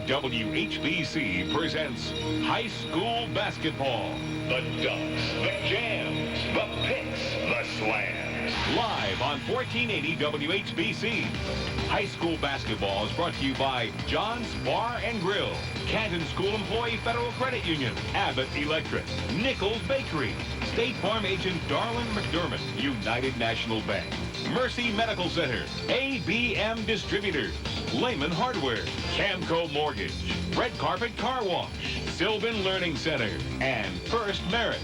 WHBC presents high school basketball. The dunks, the jams, the picks, the slams. Live on 1480 WHBC. High school basketball is brought to you by John's Bar and Grill, Canton School Employee Federal Credit Union, Abbott Electric, Nichols Bakery, State Farm Agent Darlin McDermott, United National Bank, Mercy Medical Center, ABM Distributors, Lehman Hardware, Camco Mortgage, Red Carpet Car Wash, Sylvan Learning Center, and First Merit.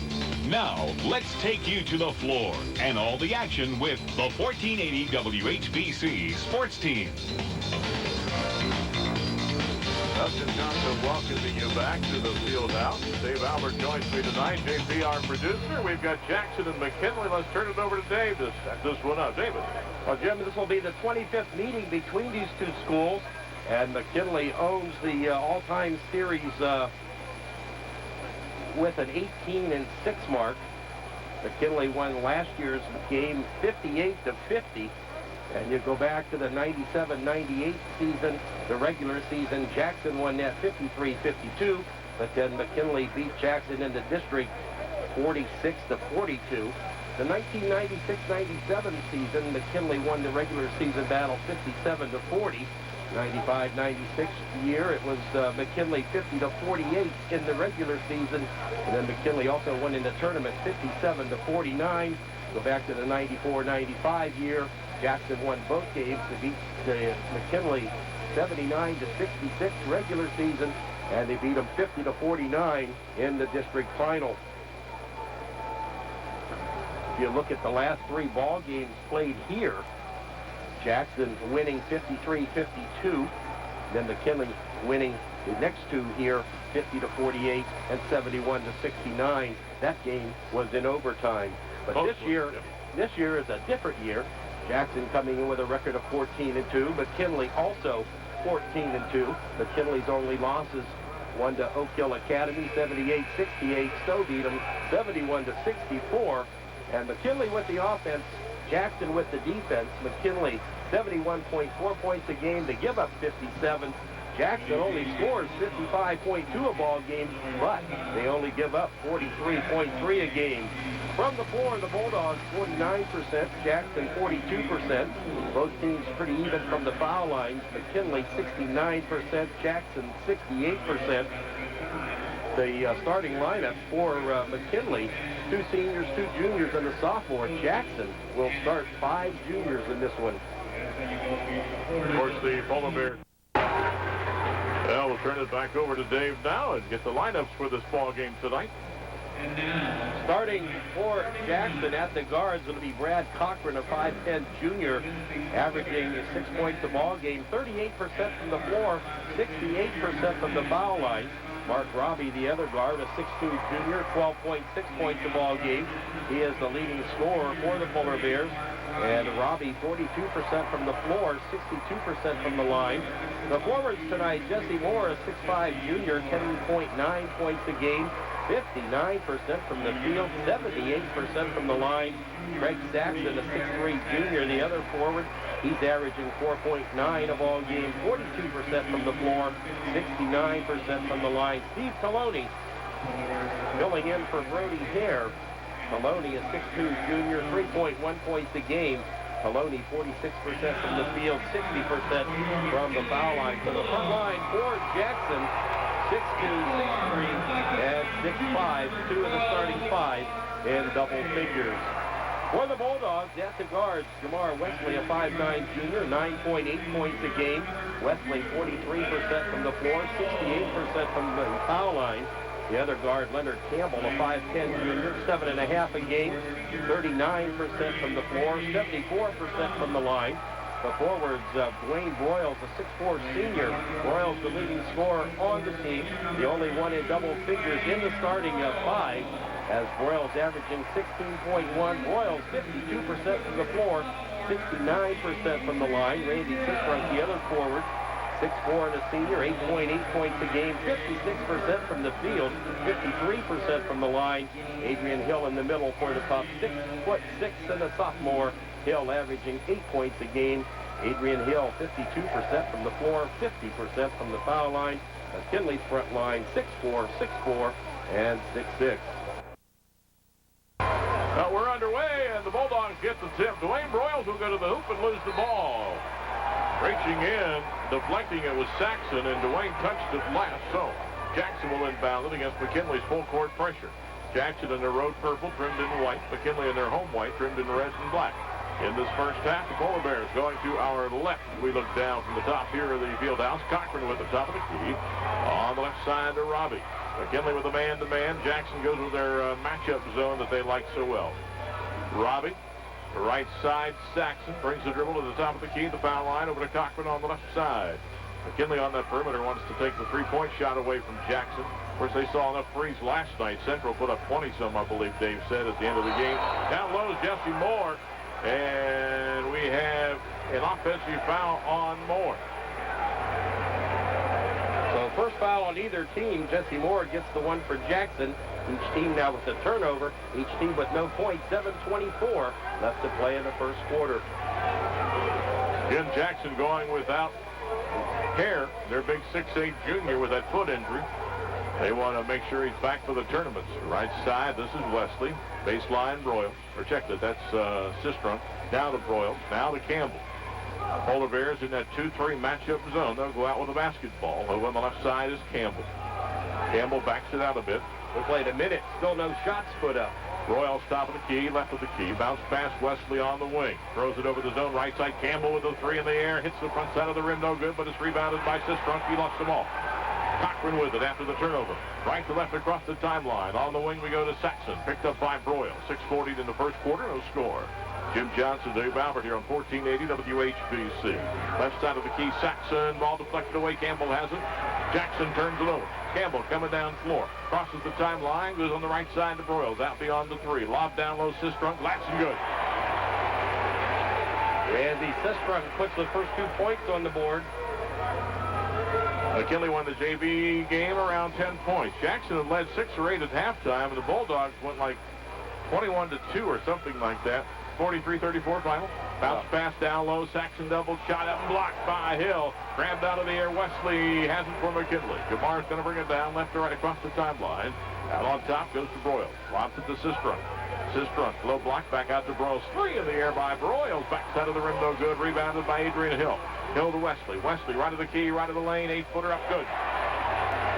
Now, let's take you to the floor and all the action with the 1480 WHBC sports team. Dustin Johnson welcoming you back to the field house. Dave Albert joins me tonight. JP, our producer. We've got Jackson and McKinley. Let's turn it over to Dave to set this one up. David. Well, Jim, this will be the 25th meeting between these two schools, and McKinley owns the all-time series with an 18-6 mark. McKinley won last year's game 58-50. And you go back to the 97-98 season, the regular season, Jackson won that 53-52, but then McKinley beat Jackson in the district 46-42. The 1996-97 season, McKinley won the regular season battle 57-40. 95-96 year, it was McKinley 50-48 in the regular season, and then McKinley also won in the tournament 57-49. Go back to the 94-95 year, Jackson won both games to beat McKinley 79-66 regular season, and they beat him 50-49 in the district final. If you look at the last three ball games played here, Jackson winning 53-52, then McKinley winning the next two here 50-48 and 71-69. That game was in overtime. But this year is a different year. Jackson coming in with a record of 14-2. McKinley also 14-2. McKinley's only losses, one to Oak Hill Academy, 78-68. Stowe beat them 71-64. And McKinley with the offense, Jackson with the defense. McKinley 71.4 points a game. They give up 57. Jackson only scores 55.2 a ball game, but they only give up 43.3 a game. From the floor, the Bulldogs 49%, Jackson 42%. Both teams pretty even from the foul lines. McKinley 69%, Jackson 68%. The starting lineup for McKinley, 2 seniors, 2 juniors, and a sophomore. Jackson will start 5 juniors in this one. Of course, the Polar Bears. Well, we'll turn it back over to Dave now and get the lineups for this ball game tonight. Starting for Jackson at the guards, it'll be Brad Cochran, a 5'10 junior, averaging 6 points a ball game, 38% from the floor, 68% from the foul line. Mark Robbie, the other guard, a 6'2 junior, 12.6 points a ball game. He is the leading scorer for the Polar Bears. And Robbie, 42% from the floor, 62% from the line. The forwards tonight, Jesse Moore, a 6'5 junior, 10.9 points a game, 59% from the field, 78% from the line. Craig Saxon, a 6'3 junior, the other forward. He's averaging 4.9 a ball game, 42% from the floor, 69% from the line. Steve Coloni filling in for Brody Hare. Coloni, a 6'2 junior, 3.1 points a game. Coloni, 46% from the field, 60% from the foul line. So the front line for Jackson, 6'2", 6'3", and 6'5", 2 of the starting 5 in double figures. For the Bulldogs, at the guards, Jamar Wesley, a 5'9 junior, 9.8 points a game. Wesley, 43% from the floor, 68% from the foul line. The other guard, Leonard Campbell, a 5'10 junior, 7.5 a game, 39% from the floor, 74% from the line. The forwards, Dwayne Broyles, a 6'4 senior. Broyles, the leading scorer on the team, the only one in double figures in the starting 5, as Broyles averaging 16.1. Broyles, 52% from the floor, 69% from the line. Randy Kisbrunk, the other forward, 6'4 and a senior, 8.8 points a game, 56% from the field, 53% from the line. Adrian Hill in the middle for the Pups, 6'6" and a sophomore. Hill averaging 8 points a game, Adrian Hill, 52% from the floor, 50% from the foul line. McKinley's front line, 6'4", 6'4", and 6'6". We're underway, and the Bulldogs get the tip. Dwayne Broyles will go to the hoop and lose the ball. Reaching in, deflecting it was Saxon, and Dwayne touched it last. So Jackson will inbound it against McKinley's full-court pressure. Jackson in their road purple, trimmed in white. McKinley in their home white, trimmed in red and black. In this first half, the Polar Bears going to our left. We look down from the top here of the field house. Cochran with the top of the key. On the left side to Robbie. McKinley with a man-to-man. Jackson goes with their matchup zone that they like so well. Robbie, the right side, Saxon brings the dribble to the top of the key, the foul line, over to Cochran on the left side. McKinley on that perimeter wants to take the three-point shot away from Jackson. Of course, they saw enough threes last night. Central put up 20-some, I believe Dave said, at the end of the game. Down low is Jesse Moore, and we have an offensive foul on Moore. So first foul on either team. Jesse Moore gets the one for Jackson. Each team now with a turnover. Each team with no points. 7:24 left to play in the first quarter. Jim Jackson going without Hare, their big 6'8" junior with that foot injury. They want to make sure he's back for the tournaments. Right side, this is Wesley. Baseline, Broyle. Or check that, that's Sistrunk. Now to Broyle, now to Campbell. Polar Bears in that 2-3 matchup zone. They'll go out with a basketball. Over on the left side is Campbell. Campbell backs it out a bit. We played a minute, still no shots put up. Royals top of the key, left of the key. Bounce pass, Wesley on the wing. Throws it over the zone, right side. Campbell with the three in the air. Hits the front side of the rim, no good, but it's rebounded by Sistrunk. He lost them all. Cochran with it after the turnover. Right to left across the timeline. On the wing we go to Saxon. Picked up by Broyle. 6:40 in the first quarter, no score. Jim Johnson, Dave Albert here on 1480 WHBC. Left side of the key, Saxon. Ball deflected away. Campbell has it. Jackson turns it over. Campbell coming down floor. Crosses the timeline. Goes on the right side to Broyles. Out beyond the three. Lob down low, Sistrunk. Lats and good. Andy Sistrunk puts the first 2 points on the board. McKinley won the JV game around 10 points. Jackson had led 6 or 8 at halftime, and the Bulldogs went like 21-2 or something like that. 43-34 final. Bounce pass down low. Saxon double shot up and blocked by Hill. Grabbed out of the air. Wesley has it for McKinley. Gamar's going to bring it down left to right across the timeline. Out on top goes to Broyles. Lobs it to Sistrunk. Sistrunk, low block, back out to Broyles. 3 in the air by Broyles. Backside of the rim, no good. Rebounded by Adrian Hill. Hill to Wesley. Wesley right of the key, right of the lane. 8-footer up good.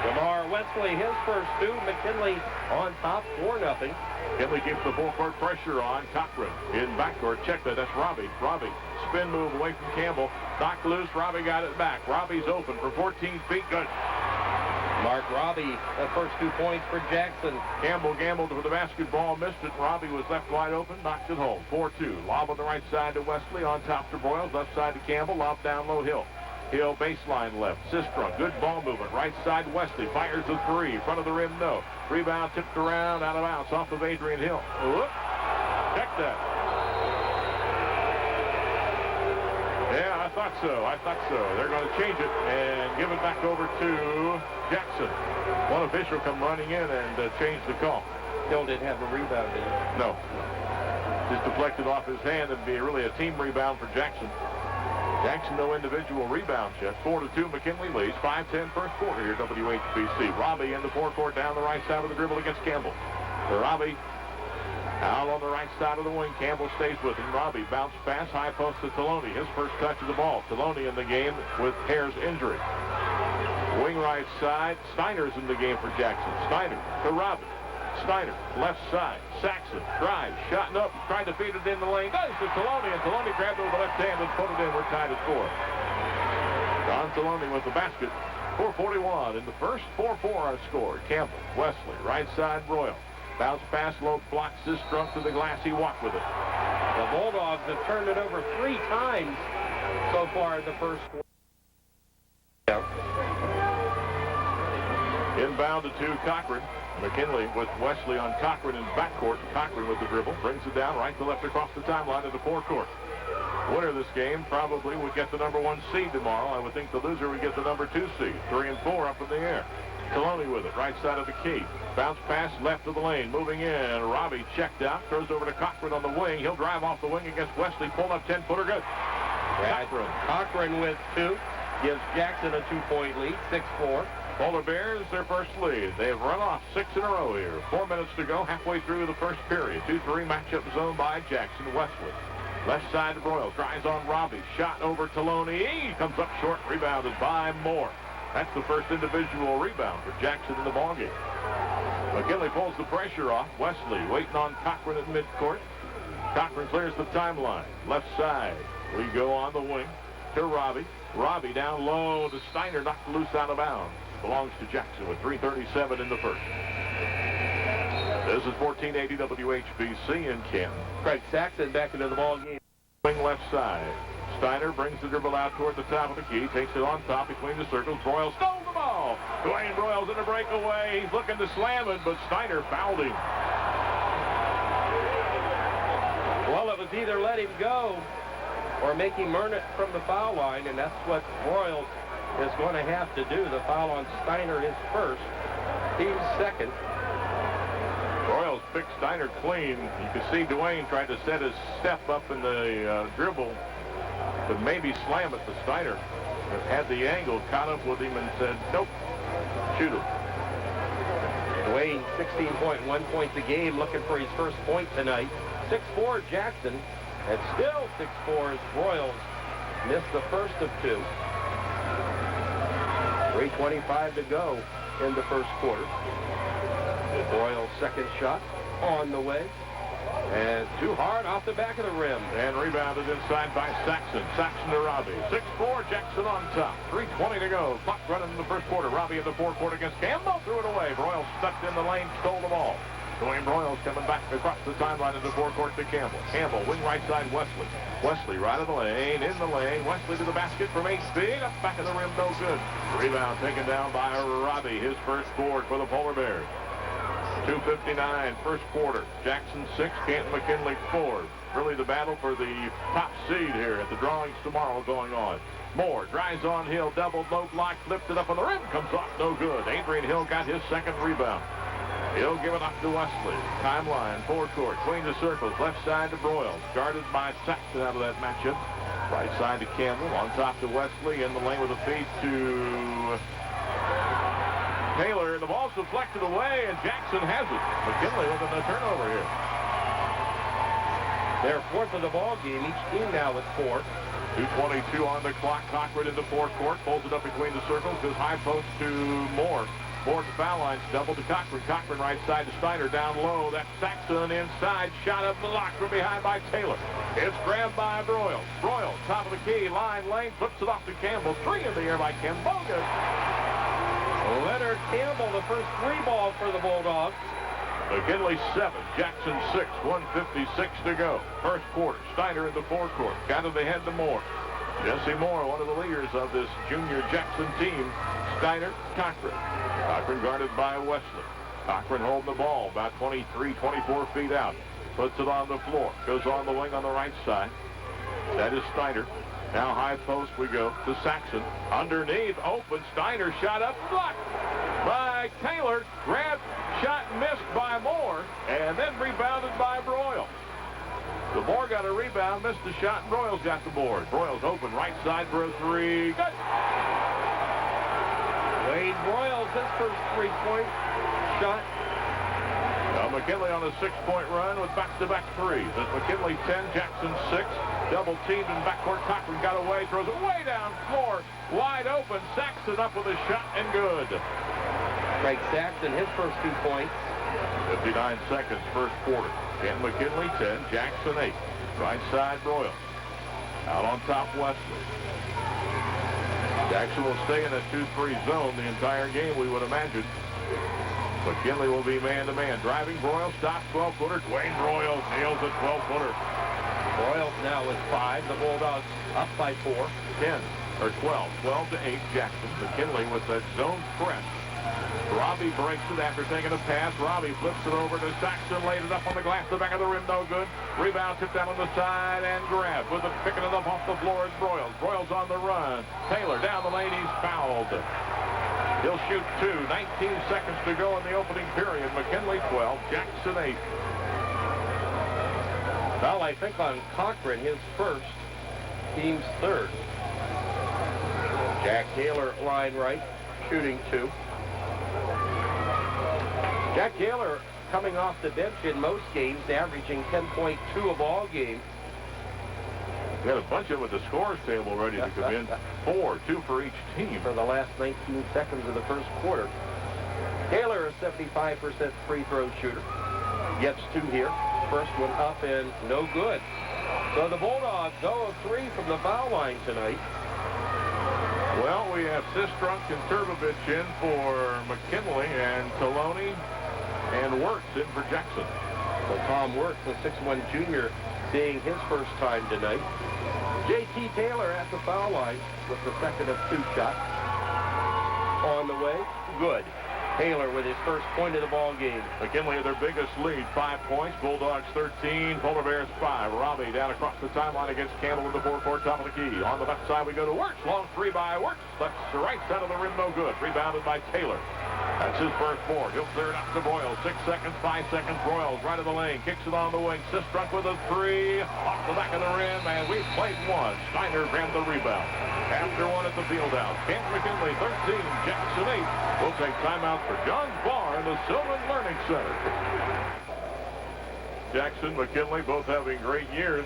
Gamar Wesley, his first 2. McKinley on top, 4-0. McKinley keeps the full-court pressure on. Cochran in backcourt. Check that. That's Robbie. Robbie. Spin move away from Campbell. Knocked loose. Robbie got it back. Robbie's open for 14 feet. Good. Mark Robbie, the first 2 points for Jackson. Campbell gambled for the basketball, missed it. Robbie was left wide open, knocked it home. 4-2. Lob on the right side to Wesley, on top to Broyles, left side to Campbell, lob down low, Hill. Hill baseline left. Sistrunk, good ball movement. Right side, Wesley fires the 3. Front of the rim, no. Rebound tipped around, out of bounds, off of Adrian Hill. Whoop. Check that. Yeah, I thought so. They're going to change it and give it back over to Jackson. One official come running in and change the call. Hill didn't have a rebound, did he? No. Just deflected off his hand and be really a team rebound for Jackson. Jackson, no individual rebounds yet. 4-2, McKinley leads. 5:10 first quarter here, WHBC. Robbie in the forecourt down the right side of the dribble against Campbell. Robbie out on the right side of the wing. Campbell stays with him. Robbie bounce pass, high post to Taloni. His first touch of the ball. Taloni in the game with Hare's injury. Wing right side. Steiner's in the game for Jackson. Steiner to Robbie. Steiner, left side. Saxon, drive, shot up, tried to feed it in the lane. Goes to Taloni, and Taloni grabbed it with the left hand and put it in. We're tied at 4. Don Taloni with the basket. 4:41 in the first. 4-4 are scored. Campbell, Wesley, right side, Broyle. Bounce pass, low block, Sistrunk to the glass. He walked with it. The Bulldogs have turned it over 3 times so far in the first quarter. Inbound to Cochran. McKinley with Wesley on Cochran in backcourt. Cochran with the dribble. Brings it down right to left across the timeline to the forecourt. Winner of this game probably would get the number 1 seed tomorrow. I would think the loser would get the number 2 seed. 3 and 4 up in the air. Taloni with it, right side of the key. Bounce pass left of the lane. Moving in. Robbie checked out. Throws over to Cochran on the wing. He'll drive off the wing against Wesley. Pull up 10-footer. Good. Cochran with 2 gives Jackson a 2-point lead, 6-4. Polar Bears, their first lead. They've run off 6 in a row here. 4 minutes to go, halfway through the first period. 2-3 matchup zone by Jackson. Wesley. Left side to Broyles. Tries on Robbie. Shot over to Loney. Comes up short. Rebounded by Moore. That's the first individual rebound for Jackson in the ballgame. McKinley pulls the pressure off. Wesley waiting on Cochran at midcourt. Cochran clears the timeline. Left side. We go on the wing to Robbie. Robbie down low to Steiner, knocked loose out of bounds. Belongs to Jackson with 3:37 in the first. This is 1480 WHBC in Canton. Craig Saxon back into the ball game. Wing left side. Steiner brings the dribble out toward the top of the key, takes it on top between the circles. Broyles stole the ball. Dwayne Broyles in a breakaway. He's looking to slam it, but Steiner fouled him. Well, it was either let him go or make him earn it from the foul line, and that's what Broyles is going to have to do. The foul on Steiner, his first, team's second. Broyles picked Steiner clean. You can see Dwayne tried to set his step up in the dribble, but maybe slam it to Steiner. Had the angle, caught up with him and said, nope, shoot him. Dwayne, 16.1 points a game, looking for his first point tonight. 6-4 Jackson, and still 6-4 as Broyles missed the first of 2. 3:25 to go in the first quarter. Broyles' second shot on the way. And too hard off the back of the rim. And rebounded inside by Saxon. Saxon to Robbie. 6-4, Jackson on top. 3:20 to go. Clock running in the first quarter. Robbie in the forecourt against Campbell. Threw it away. Broyles stuck in the lane, stole the ball. Dwayne Broyles coming back across the timeline in the forecourt to Campbell. Campbell, wing right side, Wesley. Wesley right of the lane, in the lane. Wesley to the basket from 8 feet. Up back of the rim, no good. Rebound taken down by Robbie. His first board for the Polar Bears. 2:59, first quarter. Jackson 6, Canton McKinley 4. Really the battle for the top seed here at the drawings tomorrow going on. Moore drives on Hill, double low block, lifted up on the rim, comes off, no good. Adrian Hill got his second rebound. He'll give it up to Wesley. Timeline, forecourt, between the circles, left side to Broyles. Guarded by Saxon out of that matchup. Right side to Campbell, on top to Wesley, in the lane with a feed to Taylor. The ball's deflected away, and Jackson has it. McKinley with a turnover here. They're fourth of the ball game. Each team now with 4. 2:22 on the clock. Cochran in the forecourt. Pulls it up between the circles. Goes high post to Moore. Moore to foul lines. Double to Cochran. Cochran right side to Steiner. Down low. That's Saxon inside. Shot up the lock from behind by Taylor. It's grabbed by Broyles. Broyles, top of the key. Line lane. Flips it off to Campbell. 3 in the air by Campbell. Leonard Campbell, the first 3 ball for the Bulldogs. McKinley 7, Jackson 6, 1:56 to go. First quarter, Steiner in the forecourt. Got it ahead to Moore. Jesse Moore, one of the leaders of this junior Jackson team. Steiner, Cochran. Cochran guarded by Wesley. Cochran holding the ball about 23, 24 feet out. Puts it on the floor. Goes on the wing on the right side. That is Steiner. Now high post we go to Saxon. Underneath, open. Steiner shot up, blocked by Taylor. Grabbed, shot missed by Moore, and then rebounded by Broyles. The Moore got a rebound, missed the shot, and Broyles got the board. Broyles open, right side for a 3. Good. Wade Broyles, his first 3-point shot. Now McKinley on a 6-point run with back-to-back 3s. That's McKinley 10, Jackson 6. Double teamed in backcourt. Cochran got away, throws it way down floor. Wide open. Saxon up with a shot and good. Craig Saxon, his first 2 points. 59 seconds, first quarter. Canton McKinley 10, Jackson 8. Right side Broyles. Out on top Wesley. Jackson will stay in a 2-3 zone the entire game, we would imagine. McKinley will be man-to-man. Driving Broyles, stops 12-footer. Dwayne Broyles nails a 12-footer. Broyles now with 5. The Bulldogs up by 4. 10 or 12. 12 to 8 Jackson. McKinley with that zone press. Robbie breaks it after taking a pass. Robbie flips it over to Saxon. Laid it up on the glass. The back of the rim, no good. Rebound tipped down on the side and grabbed. With it picking it up off the floor is Broyles. Broyles on the run. Taylor down the lane. He's fouled. He'll shoot 2. 19 seconds to go in the opening period. McKinley 12. Jackson 8. Well, I think on Cochran, his first. team's third. Jack Taylor, line right, shooting 2. Jack Taylor coming off the bench in most games, averaging 10.2 a ball game. Got a bunch of them at the scores table ready to come in. 4, 2 for each team. For the last 19 seconds of the first quarter. Taylor, a 75% free throw shooter. Gets 2 here. First one up and no good. So the Bulldogs 0 of 3 from the foul line tonight. Well, we have Sistrunk and Turbovich in for McKinley, and Taloni and Wirtz in for Jackson. So Tom Wirtz, the 6'1 junior, seeing his first time tonight. J.T. Taylor at the foul line with the second of 2 shots. On the way, good. Taylor with his first point of the ball game. McKinley, their biggest lead, 5 points. Bulldogs 13, Polar Bears 5. Robbie down across the timeline against Campbell in the forecourt, top of the key. On the left side, we go to Wirtz. Long 3 by Wirtz. That's the right side of the rim, no good. Rebounded by Taylor. That's his first 4. He'll clear it out to Broyles. 6 seconds, 5 seconds. Broyles right of the lane. Kicks it on the wing. Sistrunk with a 3. Off the back of the rim, and we've played 1. Steiner grabbed the rebound. After 1 at the field out. Canton McKinley 13, Jackson 8. We'll take timeout for John's Bar in the Sylvan Learning Center. Jackson, McKinley both having great years.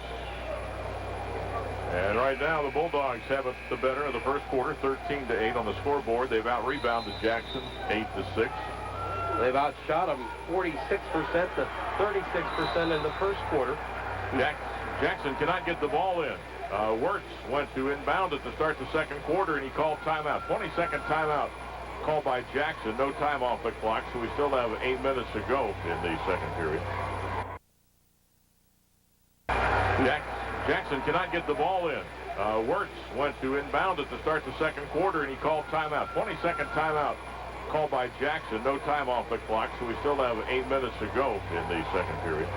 And right now, the Bulldogs have it the better in the first quarter, 13-8 on the scoreboard. They've out-rebounded Jackson, 8-6. They've outshot them 46% to 36% in the first quarter. Jackson cannot get the ball in. Wirtz went to inbound at the start of the second quarter, and he called timeout. 22nd timeout called by Jackson. No time off the clock, so we still have 8 minutes to go in the second period. Jackson cannot get the ball in. Wirtz went to inbound at the start of the second quarter, and he called timeout. 22nd timeout called by Jackson. No time off the clock, so we still have 8 minutes to go in the second period.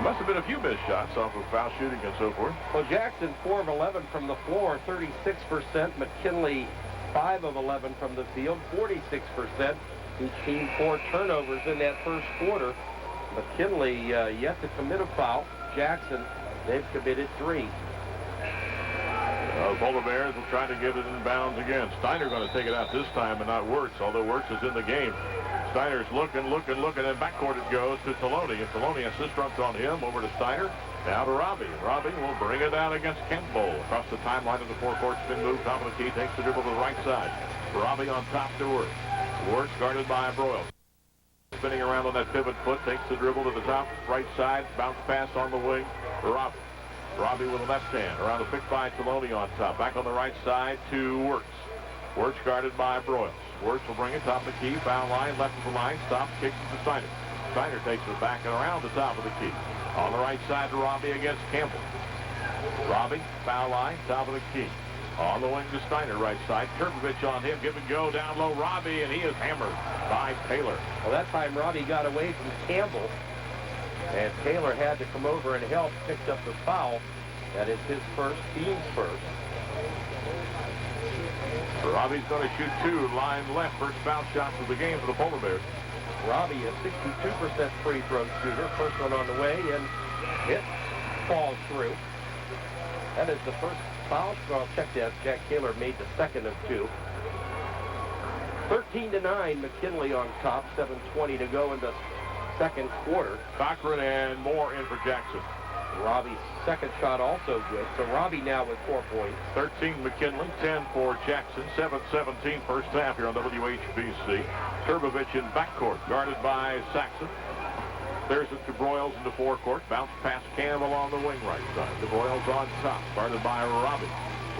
Must have been a few missed shots off of foul shooting and so forth. Well, Jackson 4 of 11 from the floor, 36%. McKinley 5 of 11 from the field, 46%. Each team 4 turnovers in that first quarter. McKinley yet to commit a foul. Jackson, they've committed 3. Polar Bears will try to get it in bounds again. Steiner going to take it out this time and not Wirtz, although Wirtz is in the game. Steiner's looking, and backcourt it goes to Taloni. And Taloni has Sistrunk on him, over to Steiner, now to Robbie. Robbie will bring it down against Campbell. Across the timeline of the forecourt, spin move, top of the key, takes the dribble to the right side. Robbie on top to Wirtz. Wirtz guarded by Broyles. Spinning around on that pivot foot, takes the dribble to the top, right side, bounce pass on the wing, Robbie. Robbie with the left hand, around the pick by Taloni on top. Back on the right side to Wirtz. Wirtz guarded by Broyles. Wirtz will bring it top of the key, foul line, left of the line, stops, kicks it to Steiner. Steiner takes it back and around the top of the key. On the right side to Robbie against Campbell. Robbie, foul line, top of the key. On the wing to Steiner, right side. Turbovich on him, give and go, down low, Robbie, and he is hammered by Taylor. Well, that time Robbie got away from Campbell, and Taylor had to come over and help, picked up the foul. That is his first, team's first. Robbie's going to shoot 2, line left, first foul shot of the game for the Polar Bears. Robbie, a 62% free throw shooter. First one on the way, and it falls through. That is the first foul. Well, check that. Jack Taylor made the second of 2. 13-9, McKinley on top. 7:20 to go in the second quarter. Cochran and Moore in for Jackson. Robbie's second shot also good. So Robbie now with 4 points. 13 McKinley, 10 for Jackson. 7-17 first half here on WHBC. Turbovich in backcourt, guarded by Saxon. There's it to Broyles in the forecourt. Bounce past Campbell on the wing right side. The Broyles on top, guarded by Robbie.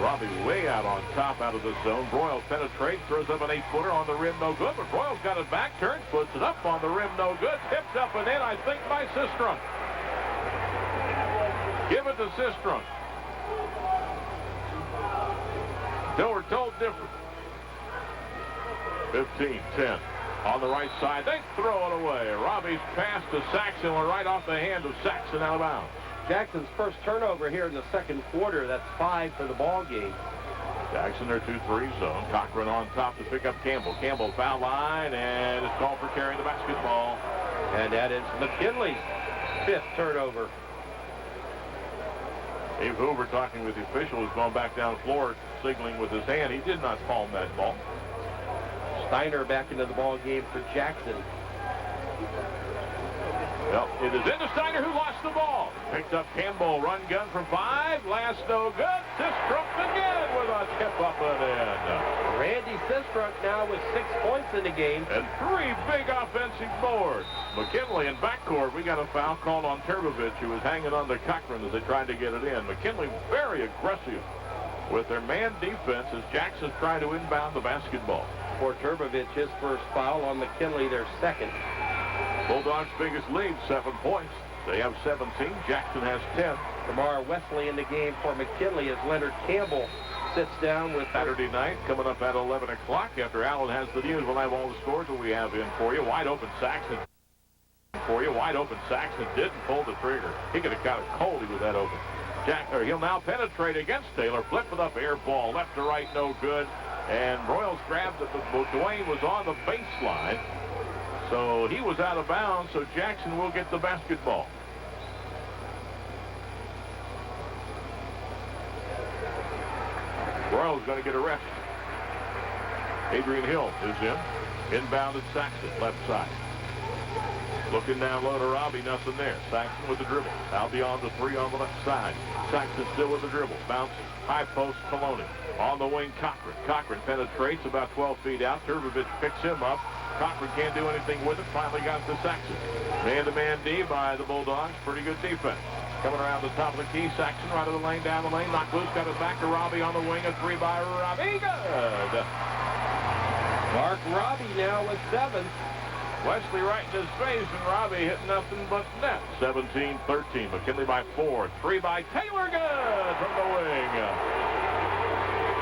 Robbie way out on top, out of the zone. Broyles penetrates, throws up an 8-footer on the rim, no good. But Broyles got it back, turns, puts it up on the rim, no good. Tipped up and in, I think, by Sistrunk. Give it to Sistrunk. Though we're told different. 15-10. On the right side, they throw it away. Robbie's pass to Saxon went right off the hand of Saxon out of bounds. Jackson's first turnover here in the second quarter. That's 5 for the ball game. Jackson, their 2-3 zone. Cochran on top to pick up Campbell. Campbell foul line, and it's called for carrying the basketball. And that is McKinley's 5th turnover. Dave Hoover, talking with the official, has gone back down the floor, signaling with his hand. He did not palm that ball. Steiner back into the ball game for Jackson. Well, it is into Steiner, who lost the ball. Picked up Campbell, run gun from 5. Last no good. Sistrunk again with a tip up and in. Randy Sistrunk now with 6 points in the game. And 3 big offensive boards. McKinley in backcourt. We got a foul called on Turbovich, who was hanging on to Cochran as they tried to get it in. McKinley very aggressive with their man defense as Jackson's trying to inbound the basketball. For Turbovich, his first foul on McKinley, their second. Bulldogs' biggest lead, 7 points. They have 17. Jackson has 10. Tomorrow Wesley in the game for McKinley as Leonard Campbell sits down with Saturday night coming up at 11 o'clock. After Alan has the news, we'll have all the scores that we have in for you. Wide open Saxon didn't pull the trigger. He could have got it cold. He was that open. He'll now penetrate against Taylor. Flip it up, air ball. Left to right, no good. And Royals grabbed it, but Dwayne was on the baseline. So he was out of bounds, so Jackson will get the basketball. Royals going to get a rest. Adrian Hill is in. Inbounded Saxon, left side. Looking down low to Robbie, nothing there. Saxon with the dribble. Out beyond the 3 on the left side. Saxon still with the dribble. Bounces. High post, Maloney. On the wing, Cochran. Cochran penetrates about 12 feet out. Turbovich picks him up. Cochran can't do anything with it. Finally got to Saxon. Man-to-man D by the Bulldogs. Pretty good defense. Coming around the top of the key. Saxon right of the lane, down the lane. Knocked loose, got it back to Robbie on the wing. A 3 by Robbie. Good. Mark Robbie now with 7. Wesley right in his face, and Robbie hitting nothing but net. 17-13. McKinley by 4. 3 by Taylor. Good from the wing.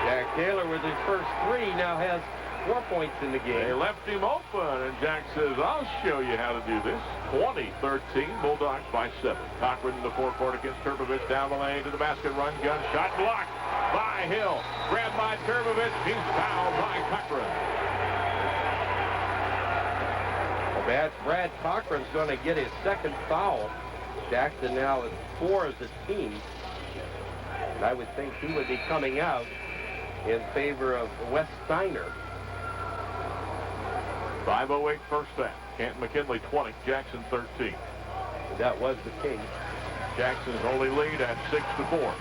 Jack Taylor with his first 3 now has 4 points in the game. They left him open, and Jack says, I'll show you how to do this. 20-13. Bulldogs by 7. Cochran in the forecourt against Turbovich. Down the lane to the basket. Run gun. Shot blocked by Hill. Grabbed by Turbovich. He's fouled by Cochran. Brad Cochran's going to get his second foul. Jackson now is 4 as a team. And I would think he would be coming out in favor of Wes Steiner. 5:08 first half. Canton McKinley 20, Jackson 13. That was the case. Jackson's only lead at 6-4.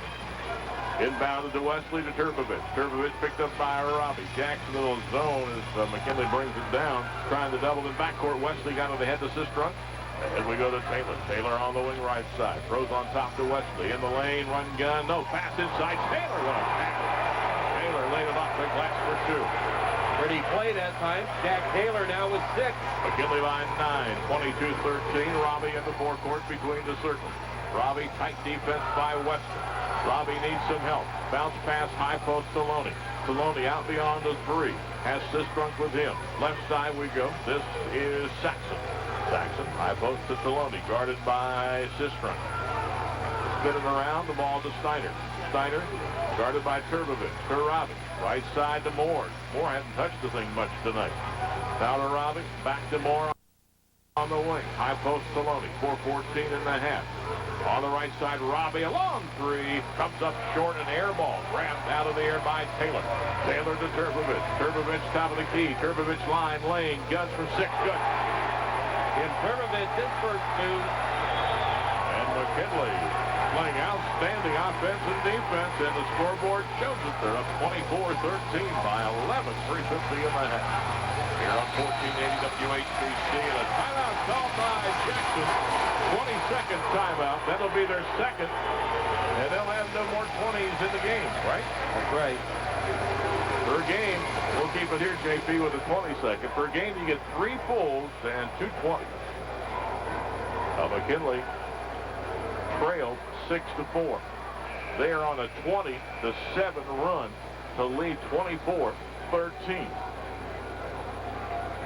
Inbounded to Wesley to Turbovich. Turbovich picked up by Robbie. Jackson in a zone as McKinley brings it down. Trying to double in backcourt. Wesley got it ahead to Sistrunk. And we go to Taylor. Taylor on the wing right side. Throws on top to Wesley. In the lane, run gun. No, pass inside. Taylor with a pass. Taylor laid it off the glass for 2. Pretty play that time. Jack Taylor now with 6. McKinley line 9. 22-13. Robbie in the forecourt between the circles. Robbie tight defense by Weston. Robbie needs some help. Bounce pass, high post to Loney. Saloni out beyond the 3. Has Sistrunk with him. Left side we go. This is Saxon. Saxon, high post to Saloni. Guarded by Sistrunk. Spinning around, the ball to Steiner. Steiner, guarded by Turbovich. To Robbie. Right side to Moore. Moore hasn't touched the thing much tonight. Now to Robbie. Back to Moore on the wing. High post Saloni. 4:14 and a half. On the right side, Robbie, a long 3, comes up short, an air ball, grabbed out of the air by Taylor. Taylor to Turbovich. Turbovich top of the key. Turbovich line, lane, guns for 6, good. In Turbovich, his first 2. And McKinley playing outstanding offense and defense, and the scoreboard shows it. They're up 24-13 by 11, 3:50 in the half. Here on 1480 WHBC, and a timeout called by Jackson. 20-second timeout. That'll be their second. And they'll have no more 20s in the game, right? That's right. Per game, we'll keep it here, JP, with a 20-second. Per game, you get 3 fulls and 2 20s. McKinley trails 6-4. They are on a 20-7 run to lead 24-13.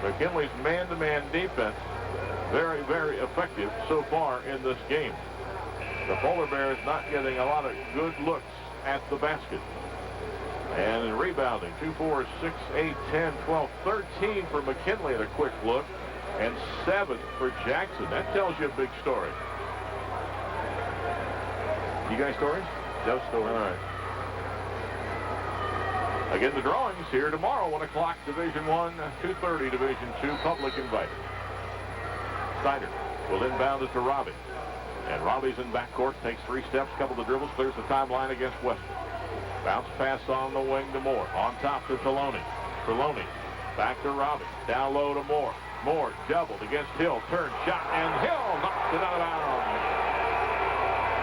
McKinley's man-to-man defense very, very effective so far in this game. The Polar Bears not getting a lot of good looks at the basket. And in rebounding, 2, 4, 6, 8, 10, 12, 13 for McKinley at a quick look, and 7 for Jackson. That tells you a big story. You guys stories? No story. All right. Again, the drawings here tomorrow, 1 o'clock, Division I, 2:30, Division II, public invited. Steiner will inbound it to Robbie. And Robbie's in backcourt, takes 3 steps, couple of dribbles, clears the timeline against Western. Bounce pass on the wing to Moore. On top to Trelawney. Trelawney back to Robbie. Down low to Moore. Moore doubled against Hill. Turn shot, and Hill knocks it out of bounds.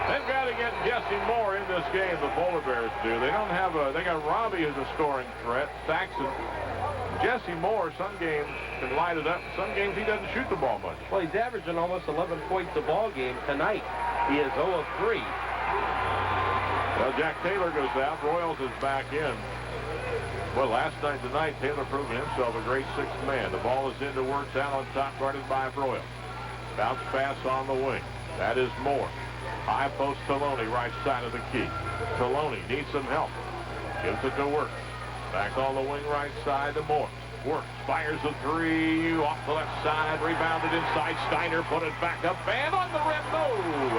They've got to get Jesse Moore in this game, the Polar Bears do. They don't have they got Robbie who's a scoring threat. Saxon. Jesse Moore, some games can light it up. Some games he doesn't shoot the ball much. Well, he's averaging almost 11 points a ball game. Tonight, he is 0 of 3. Well, Jack Taylor goes out. Royals is back in. Well, last night, tonight, Taylor proving himself a great 6th man. The ball is into Works out on top, guarded by Royals. Bounce pass on the wing. That is Moore. High post Trelawney, right side of the key. Trelawney needs some help. Gives it to Works. Back on the wing, right side to Moore. Works, fires a 3 off the left side, rebounded inside. Steiner put it back up, and on the rim, no!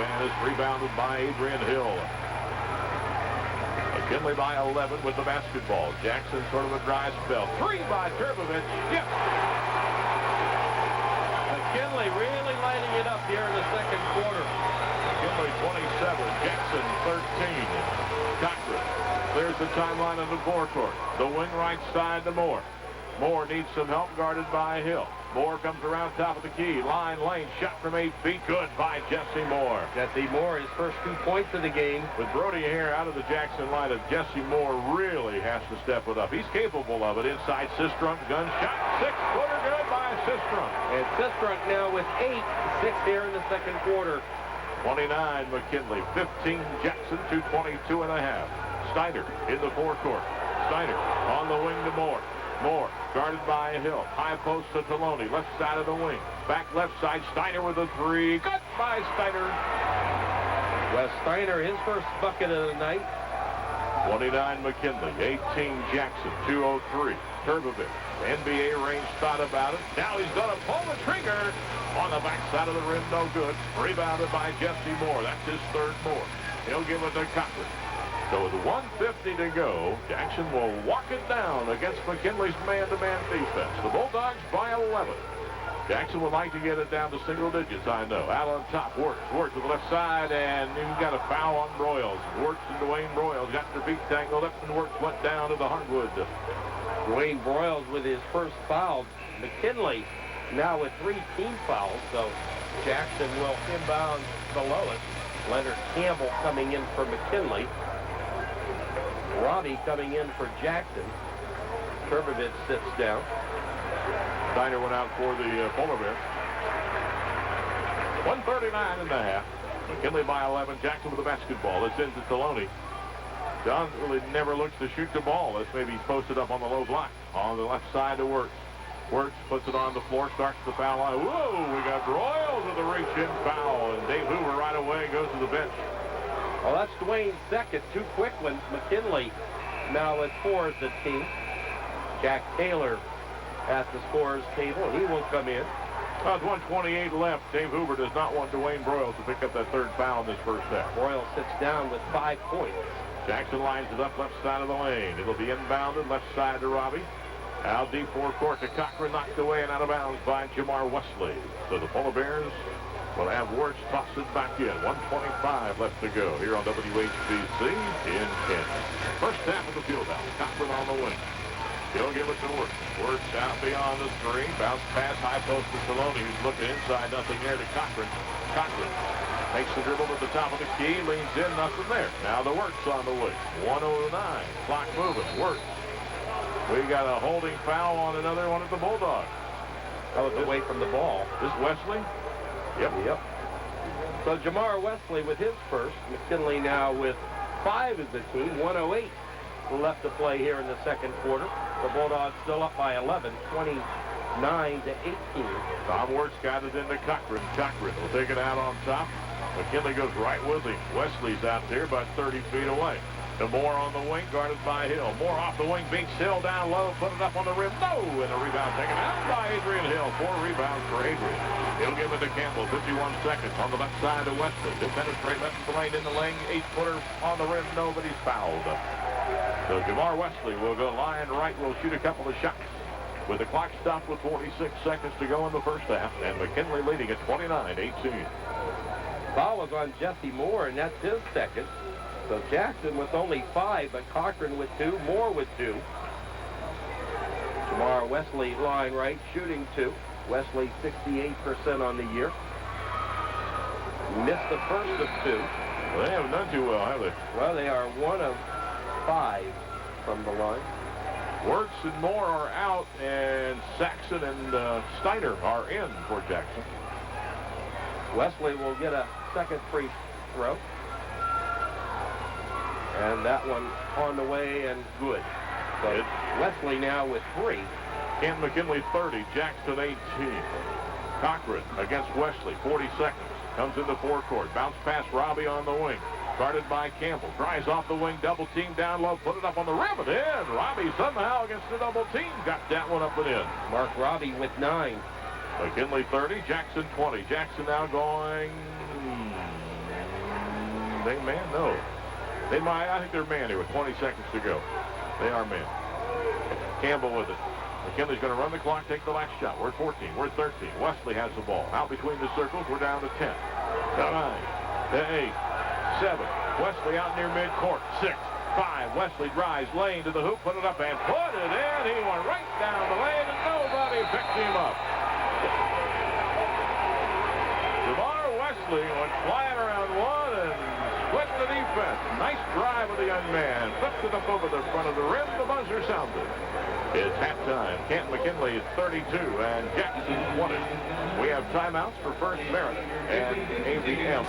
And it's rebounded by Adrian Hill. McKinley by 11 with the basketball. Jackson sort of a dry spell. 3 by Turbovich. Yes! McKinley really lighting it up here in the second quarter. McKinley 27, Jackson 13. Cochran clears the timeline on the forecourt. The wing right side to Moore. Moore needs some help, guarded by Hill. Moore comes around top of the key. Line, lane, shot from 8 feet. Good by Jesse Moore. Jesse Moore, his first 2 points of the game. With Brody here out of the Jackson lineup, Jesse Moore really has to step it up. He's capable of it. Inside Sistrunk, gun shot. 6-footer good by Sistrunk. And Sistrunk now with 8, 6 here in the second quarter. 29 McKinley, 15 Jackson, 2:22 and a half. Steiner in the forecourt. Steiner on the wing to Moore. Moore guarded by Hill. High post to Trelawney, left side of the wing. Back left side, Steiner with a 3. Good by Steiner. Wes Steiner, his first bucket of the night. 29 McKinley, 18 Jackson, 2:03. Turbovich, NBA range, thought about it. Now he's going to pull the trigger on the backside of the rim, no good. Rebounded by Jesse Moore. That's his 3rd Moore. He'll give it to Cochran. So with 1:50 to go, Jackson will walk it down against McKinley's man-to-man defense. The Bulldogs by 11. Jackson would like to get it down to single digits, I know. Out on top, Works with the left side, and he's got a foul on Broyles. Works and Dwayne Broyles got their feet tangled up, and Works went down to the hardwood. Dwayne Broyles with his first foul. McKinley now with 3 team fouls, so Jackson will inbound below it. Leonard Campbell coming in for McKinley. Robbie coming in for Jackson. Turbovich sits down. Steiner went out for the Polar Bears. 139 and a half. McKinley by 11. Jackson with the basketball. It's into Trelawney. John really never looks to shoot the ball. That's maybe he's posted up on the low block. On the left side to Works. Works puts it on the floor, starts the foul line. Whoa, we got Royals with a reach-in foul, and Dave Hoover right away goes to the bench. Well, that's Dwayne's second. 2 quick ones. McKinley now at 4 as the team. Jack Taylor at the scorer's table. He will come in. With 1:28 left, Dave Hoover does not want Dwayne Broyles to pick up that 3rd foul in this first half. Broyles sits down with 5 points. Jackson lines it up left side of the lane. It'll be inbounded left side to Robbie. Out deep forecourt to Cochran, knocked away and out of bounds by Jamar Wesley. So the Polar Bears will have Works toss it back in. 1:25 left to go here on WHBC in Canton. First half of the field house. Cochran on the wing. He'll give it to Works. Works out beyond the screen. Bounce pass, high post to Trelawney, who's looking inside. Nothing there to Cochran. Cochran makes the dribble to the top of the key. Leans in, nothing there. Now the Works on the way. 1:09. Clock moving. Works. We got a holding foul on another one at the Bulldogs. That was away from the ball. This Wesley? Yep. So Jamar Wesley with his first. McKinley now with 5 as the team. 1:08 left to play here in the second quarter. The Bulldogs still up by 11, 29 to 18. Tom Works got it into Cochran. Cochran will take it out on top. McKinley goes right with him. Wesley's out there about 30 feet away. To Moore on the wing, guarded by Hill. Moore off the wing, beats Hill down low, put it up on the rim. No! And a rebound taken out by Adrian Hill. 4 rebounds for Adrian. He'll give it to Campbell. 51 seconds on the left side to Wesley. To penetrate left the lane in the lane. 8-footer on the rim. Nobody's fouled. So Jamar Wesley will go line right. Will shoot a couple of shots. With the clock stopped with 46 seconds to go in the first half. And McKinley leading at 29-18. Foul was on Jesse Moore, and that's his second. So Jackson with only 5, but Cochran with 2, Moore with 2. Jamar Wesley line right, shooting 2. Wesley 68% on the year. Missed the first of 2. Well, they haven't done too well, have they? Well, they are 1 of 5 from the line. Wirtz and Moore are out, and Saxon and Steiner are in for Jackson. Wesley will get a second free throw. And that one on the way and good. So Wesley now with 3. Canton McKinley 30, Jackson 18. Cochran against Wesley, 40 seconds. Comes into forecourt. Bounce pass Robbie on the wing. Guarded by Campbell. Drives off the wing, double team down low, put it up on the rim and in. Robbie somehow against the double team got that one up and in. Mark Robbie with 9. McKinley 30, Jackson 20. Jackson now going. They man? No. They might. I think they're man here with 20 seconds to go. They are man. Campbell with it. McKinley's going to run the clock, take the last shot. We're at 14. We're at 13. Wesley has the ball. Out between the circles. We're down to 10. To 9. To 8. 7. Wesley out near midcourt. 6. 5. Wesley drives lane to the hoop. Put it up and put it in. He went right down the lane and nobody picked him up. Jamar Wesley went flying around one and split the defense. Nice drive of the young man. Flipped it up over the front of the rim. The buzzer sounded. It's halftime. Canton McKinley is 32 and Jackson 20. We have timeouts for First Merit and ABM.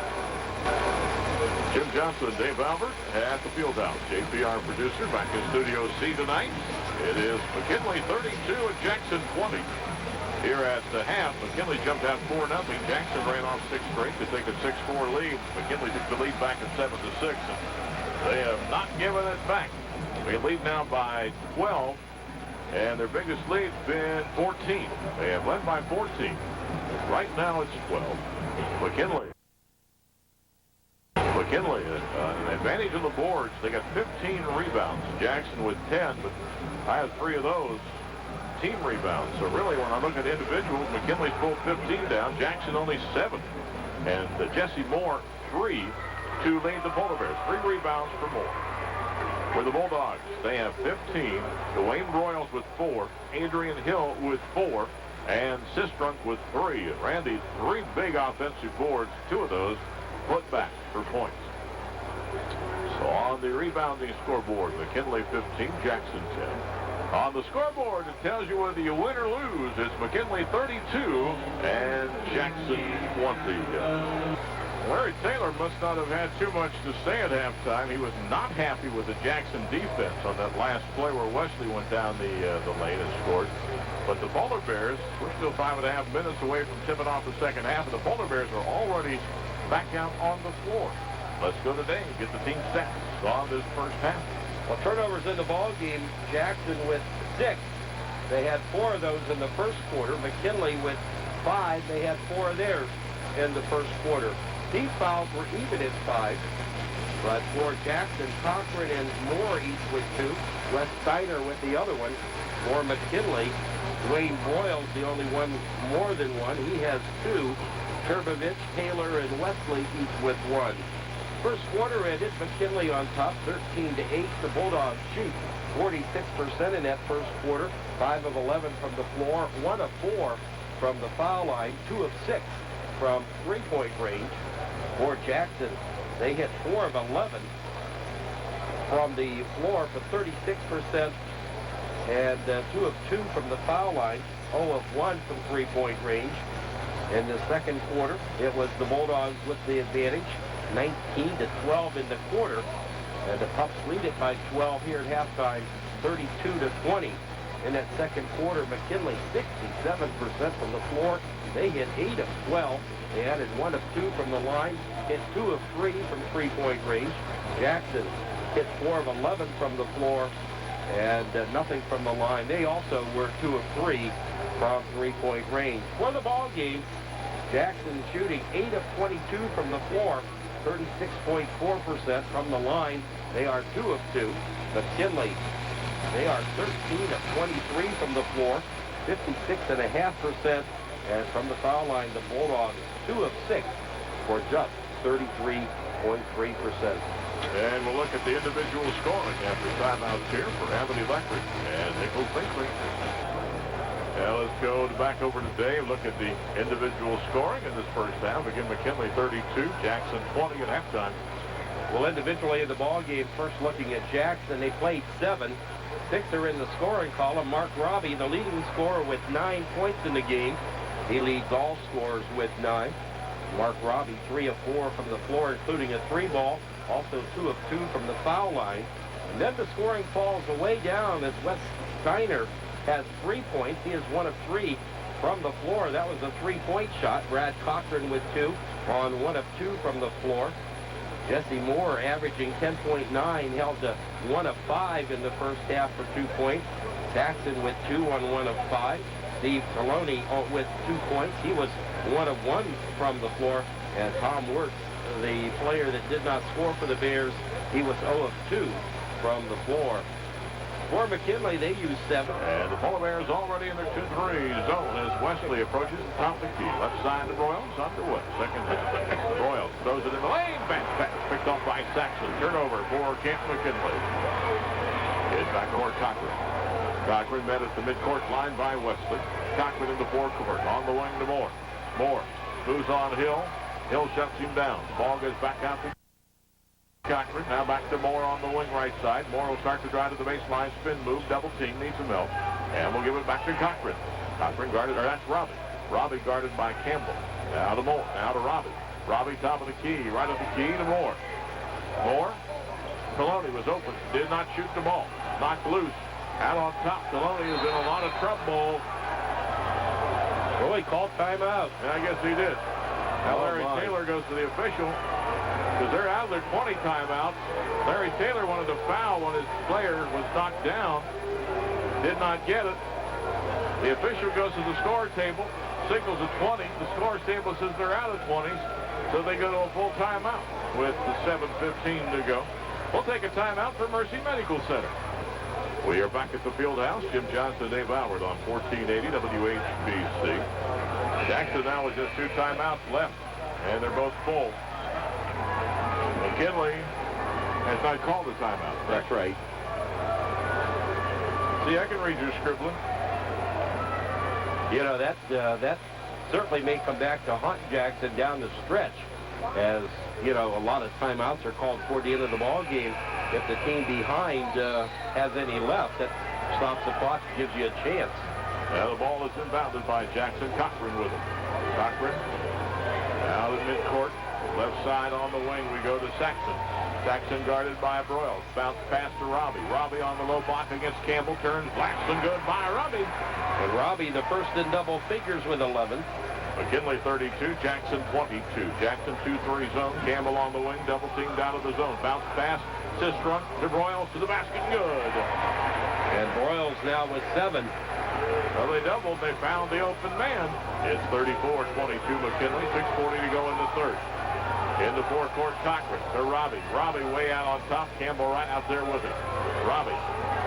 Jim Johnson and Dave Albert at the field house. JPR producer back in Studio C tonight. It is McKinley 32 and Jackson 20. Here at the half, McKinley jumped out 4-0. Jackson ran off 6 straight to take a 6-4 lead. McKinley took the lead back at 7-6. And they have not given it back. They lead now by 12. And their biggest lead's been 14. They have led by 14. Right now it's 12. McKinley, an advantage on the boards. They got 15 rebounds. Jackson with 10, but I have 3 of those team rebounds. So really, when I look at individuals, McKinley's pulled 15 down. Jackson only 7. And Jesse Moore, 3 to lead the Polar Bears. 3 rebounds for Moore. For the Bulldogs, they have 15. Dwayne Broyles with 4. Adrian Hill with 4. And Sistrunk with 3. And Randy, 3 big offensive boards. 2 of those put back for points. So on the rebounding scoreboard, McKinley 15, Jackson 10. On the scoreboard, it tells you whether you win or lose. It's McKinley 32 and Jackson 20. Larry Taylor must not have had too much to say at halftime. He was not happy with the Jackson defense on that last play where Wesley went down the lane and scored. But the Polar Bears, we're still 5.5 minutes away from tipping off the second half, and the Polar Bears are already back out on the floor. Let's go today and get the team stats on this first half. Well, turnovers in the ball game. Jackson with 6. They had 4 of those in the first quarter. McKinley with 5. They had 4 of theirs in the first quarter. Team fouls were even at 5. But for Jackson, Cochran and Moore each with 2. Wes Steiner with the other one. For McKinley, Dwayne Broyles the only one more than 1. He has 2. Turbovich, Taylor, and Wesley each with 1. First quarter ended, McKinley on top, 13-8. The Bulldogs shoot 46% in that first quarter, 5 of 11 from the floor, 1 of 4 from the foul line, 2 of 6 from three-point range. For Jackson, they hit 4 of 11 from the floor for 36%, and 2 of 2 from the foul line, 0 of 1 from three-point range. In the second quarter, it was the Bulldogs with the advantage, 19-12 in the quarter, and the Pups lead it by 12 here at halftime, 32-20. In that second quarter, McKinley 67% from the floor. They hit 8 of 12. They added 1 of 2 from the line, hit 2 of 3 from three-point range. Jackson hit 4 of 11 from the floor and nothing from the line. They also were 2 of 3 from three-point range. For the ball game, Jackson shooting 8 of 22 from the floor, 36.4% from the line. They are 2 of 2. McKinley, they are 13 of 23 from the floor, 56.5%. And from the foul line, the Bulldogs 2 of 6 for just 33.3%. And we'll look at the individual scoring after timeouts here for Abbott Electric and Nichols Binkley. Now let's go back over today and look at the individual scoring in this first half. Again, McKinley 32, Jackson 20 at halftime. Well, individually in the ball game, first looking at Jackson, they played 7. 6 are in the scoring column. Mark Robbie, the leading scorer with 9 points in the game. He leads all scorers with 9. Mark Robbie, 3 of 4 from the floor, including a 3-ball. Also 2 of 2 from the foul line. And then the scoring falls way down as Wes Steiner has 3 points. He is 1 of 3 from the floor. That was a 3-point shot. Brad Cochran with 2 on 1 of 2 from the floor. Jesse Moore averaging 10.9, held to 1 of 5 in the first half for 2 points. Saxon with 2 on 1 of 5. Steve Taloni with 2 points. He was 1 of 1 from the floor. And Tom Wirtz, the player that did not score for the Bears, he was 0 of 2 from the floor. For McKinley, they used 7. And the Polar Bears already in their 2-3 zone as Wesley approaches the top of the key. Left side to Broyles, underway. Second half. Broyles throws it in the lane. Fast pass picked off by Saxon. Turnover for Canton McKinley. Hit backcourt Cochran. Cochran met at the midcourt line by Wesley. Cochran in the forecourt. On the wing to Moore. Moore moves on Hill. Hill shuts him down. Ball goes back out to Cochran. Now back to Moore on the wing right side. Moore will start to drive to the baseline. Spin move. Double team. Needs some help. And we'll give it back to Cochran. Cochran guarded, or that's Robbie. Robbie guarded by Campbell. Now to Moore. Now to Robbie. Robbie top of the key. Right at the key to Moore. Moore. Taloni was open. Did not shoot the ball. Knocked loose. Out on top. Taloni is in a lot of trouble. Oh, he called timeout. Yeah, I guess he did. Now Larry Taylor goes to the official because they're out of their 20 timeouts. Larry Taylor wanted to foul when his player was knocked down. Did not get it. The official goes to the score table, signals a 20. The score table says they're out of 20s, so they go to a full timeout with the 7:15 to go. We'll take a timeout for Mercy Medical Center. We are back at the field house. Jim Johnson, Dave Howard on 1480 WHBC. Jackson now with just 2 timeouts left, and they're both full. McKinley has not called a timeout. That's right. See, I can read your scribbling. You know, that certainly may come back to haunt Jackson down the stretch, as, you know, a lot of timeouts are called toward the end of the ball game. If the team behind has any left, that stops the clock and gives you a chance. Now the ball is inbounded by Jackson. Cochran with him. Cochran out in midcourt. Left side on the wing, we go to Saxon. Saxon guarded by Broyles. Bounce pass to Robbie. Robbie on the low block against Campbell. Turns, blacks and good by Robbie. And Robbie, the first in double figures with 11. McKinley 32, Jackson 22. Jackson 2-3 zone. Campbell on the wing, double teamed out of the zone. Bounce pass, Sistron to Broyles to the basket, good. And Broyles now with 7. Well, they doubled. They found the open man. It's 34-22 McKinley. 6:40 to go in the third. In the forecourt, Cochran to Robbie. Robbie way out on top. Campbell right out there with him. Robbie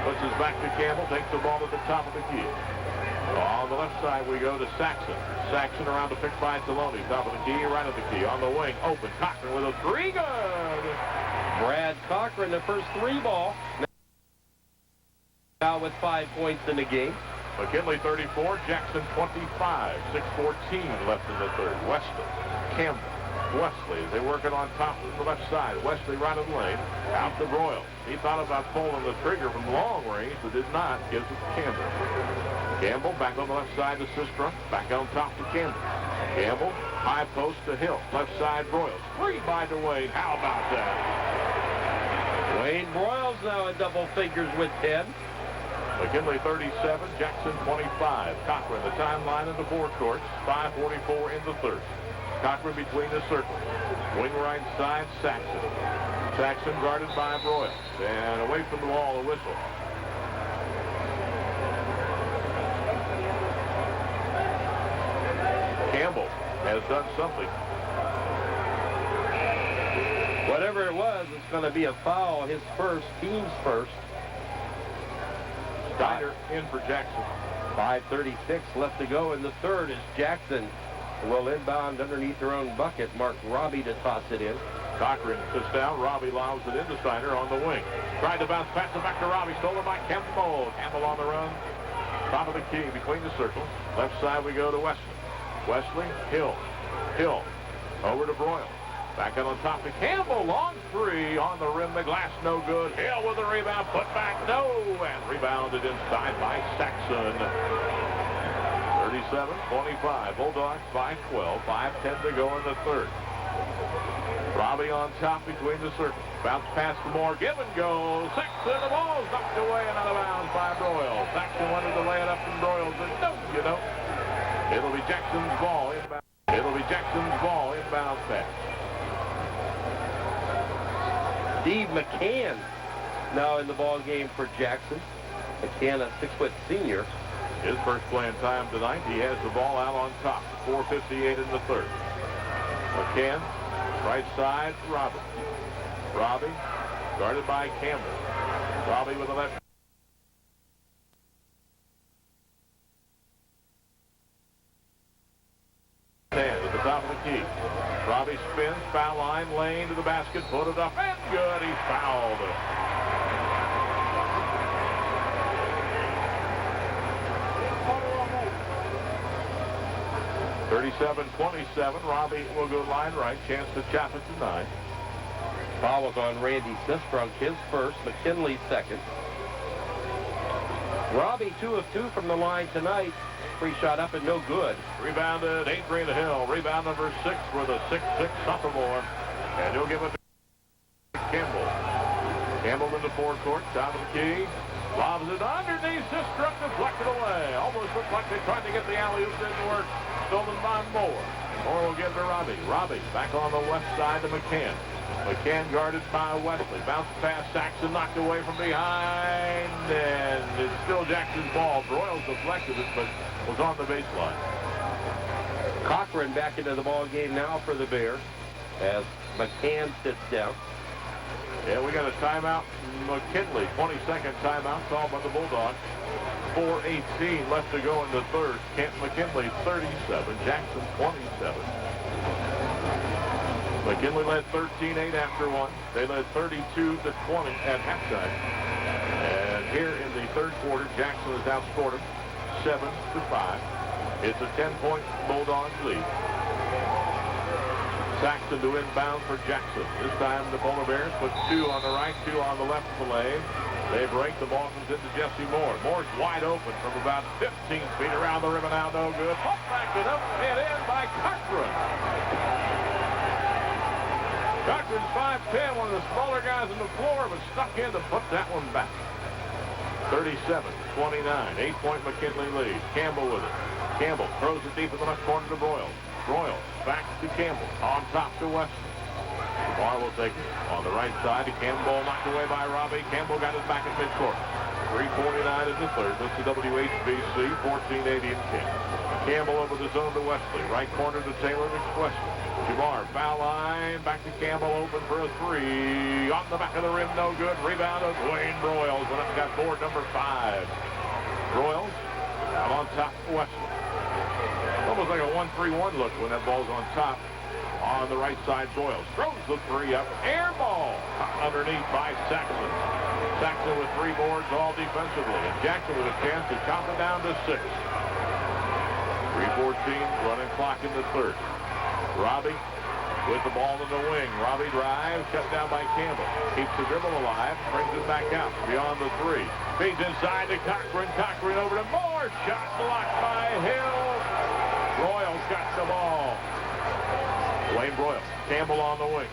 puts his back to Campbell. Takes the ball to the top of the key. On the left side, we go to Saxon. Saxon around to pick by Taloni. Top of the key, right at the key. On the wing, open. Cochran with a 3, good. Brad Cochran, the first 3-ball. Now with 5 points in the game. McKinley 34, Jackson 25. 6:14 left in the third. Wesley, Campbell, Wesley. They working on top of the left side. Wesley right of the lane. Out to Broyles. He thought about pulling the trigger from long range, but did not. Gives it to Campbell. Campbell back on the left side to Sistron. Back on top to Campbell. Campbell, high post to Hill. Left side, Broyles. 3 by Dwayne. How about that? Wayne Broyles now in double figures with 10. McKinley 37, Jackson 25. Cochran, the timeline in the forecourt. 5:44 in the third. Cochran between the circles. Wing right side, Saxon. Saxon guarded by Broyles. And away from the wall, a whistle. Campbell has done something. Whatever it was, it's going to be a foul. His first, team's first. Steiner in for Jackson. 5:36 left to go in the third as Jackson will inbound underneath their own bucket. Mark Robbie to toss it in. Cochran sits down. Robbie lobs it into Steiner on the wing. Tried to bounce, pass it back to Robbie. Stolen by Campbell. Campbell on the run. Top of the key between the circles. Left side we go to Wesley. Wesley, Hill. Hill over to Broyles. Back out on top to Campbell. Long three on the rim. The glass no good. Hill with the rebound. Put back no. And rebounded inside by Saxon. 37-25. Bulldogs 5-12. 5:10 to go in the third. Robbie on top between the circles. Bounce pass to Moore. Give and go. Saxon, the ball's knocked away and out of bounds by Broyles. Saxon wanted to lay it up from Broyles. And no, you don't. It'll be Jackson's ball inbound. It'll be Jackson's ball inbound pass. Steve McCann now in the ball game for Jackson. McCann, a 6-foot senior. His first playing time tonight. He has the ball out on top. 4:58 in the third. McCann, right side, Robbie. Robbie, guarded by Campbell. Robbie with the left. At the top of the key. Robbie spins, foul line, lane to the basket, put it up, and good. He's fouled. (37-27). Robbie will go line right. Chance to chop it to 9. Foul was on Randy Sistrunk, his first. McKinley second. Robbie 2 of 2 from the line tonight. Free shot up and no good. Rebounded, Adrian Hill. Rebound number 6 for the 6'6" sophomore. And he'll give it to Campbell. Campbell in the forecourt, top of the key. Lobs it underneath. Sistrunk deflected away. Almost looked like they tried to get the alley-oop. Didn't work. Stolen by Moore. Moore will give to Robbie. Robbie back on the left side to McCann. McCann guarded by Wesley. Bounce pass, Saxon knocked away from behind. And it's still Jackson's ball. Broyles deflected it, but was on the baseline. Cochran back into the ball game now for the Bears as McCann sits down. Yeah, we got a timeout. McKinley, 22nd timeout called by the Bulldogs. 4:18 left to go in the third. Canton McKinley 37, Jackson 27. McKinley led 13-8 after one. They led 32-20 at halftime. And here in the third quarter, Jackson has outscored them 7-5. It's a 10-point Bulldogs lead. Saxon to inbound for Jackson. This time the Polar Bears put 2 on the right, 2 on the left of the lane. They break. The ball comes into Jesse Moore. Moore's wide open from about 15 feet around the rim and out. No good. Put back it up and in by Cochran. Cochran's 5'10", one of the smaller guys on the floor, but stuck in to put that one back. 37-29. 8-point McKinley lead. Campbell with it. Campbell throws it deep in the left corner to Broyles. Broyles back to Campbell. On top to Wesley. Lamar will take it on the right side to Campbell, knocked away by Robbie. Campbell got it back at midcourt. 3:49 in the third. This is WHBC, 1480 in King. Campbell over the zone to Wesley. Right corner to Taylor to Wesley. Jamar, foul line, back to Campbell, open for a 3. On the back of the rim, no good. Rebound of Dwayne Broyles. Went up and got board number 5. Broyles out on top of Wesley. Almost like a 1-3-1 look when that ball's on top. On the right side, Broyles throws the 3 up. Air ball underneath by Saxon. Saxon with 3 boards all defensively. And Jackson with a chance to chop it down to 6. 3:14 running clock in the third. Robbie with the ball in the wing. Robbie drives, shut down by Campbell. Keeps the dribble alive, brings it back out beyond the 3. Feeds inside to Cochran. Cochran over to Moore. Shot blocked by Hill. Broyles got the ball. Wayne Broyles. Campbell on the wing.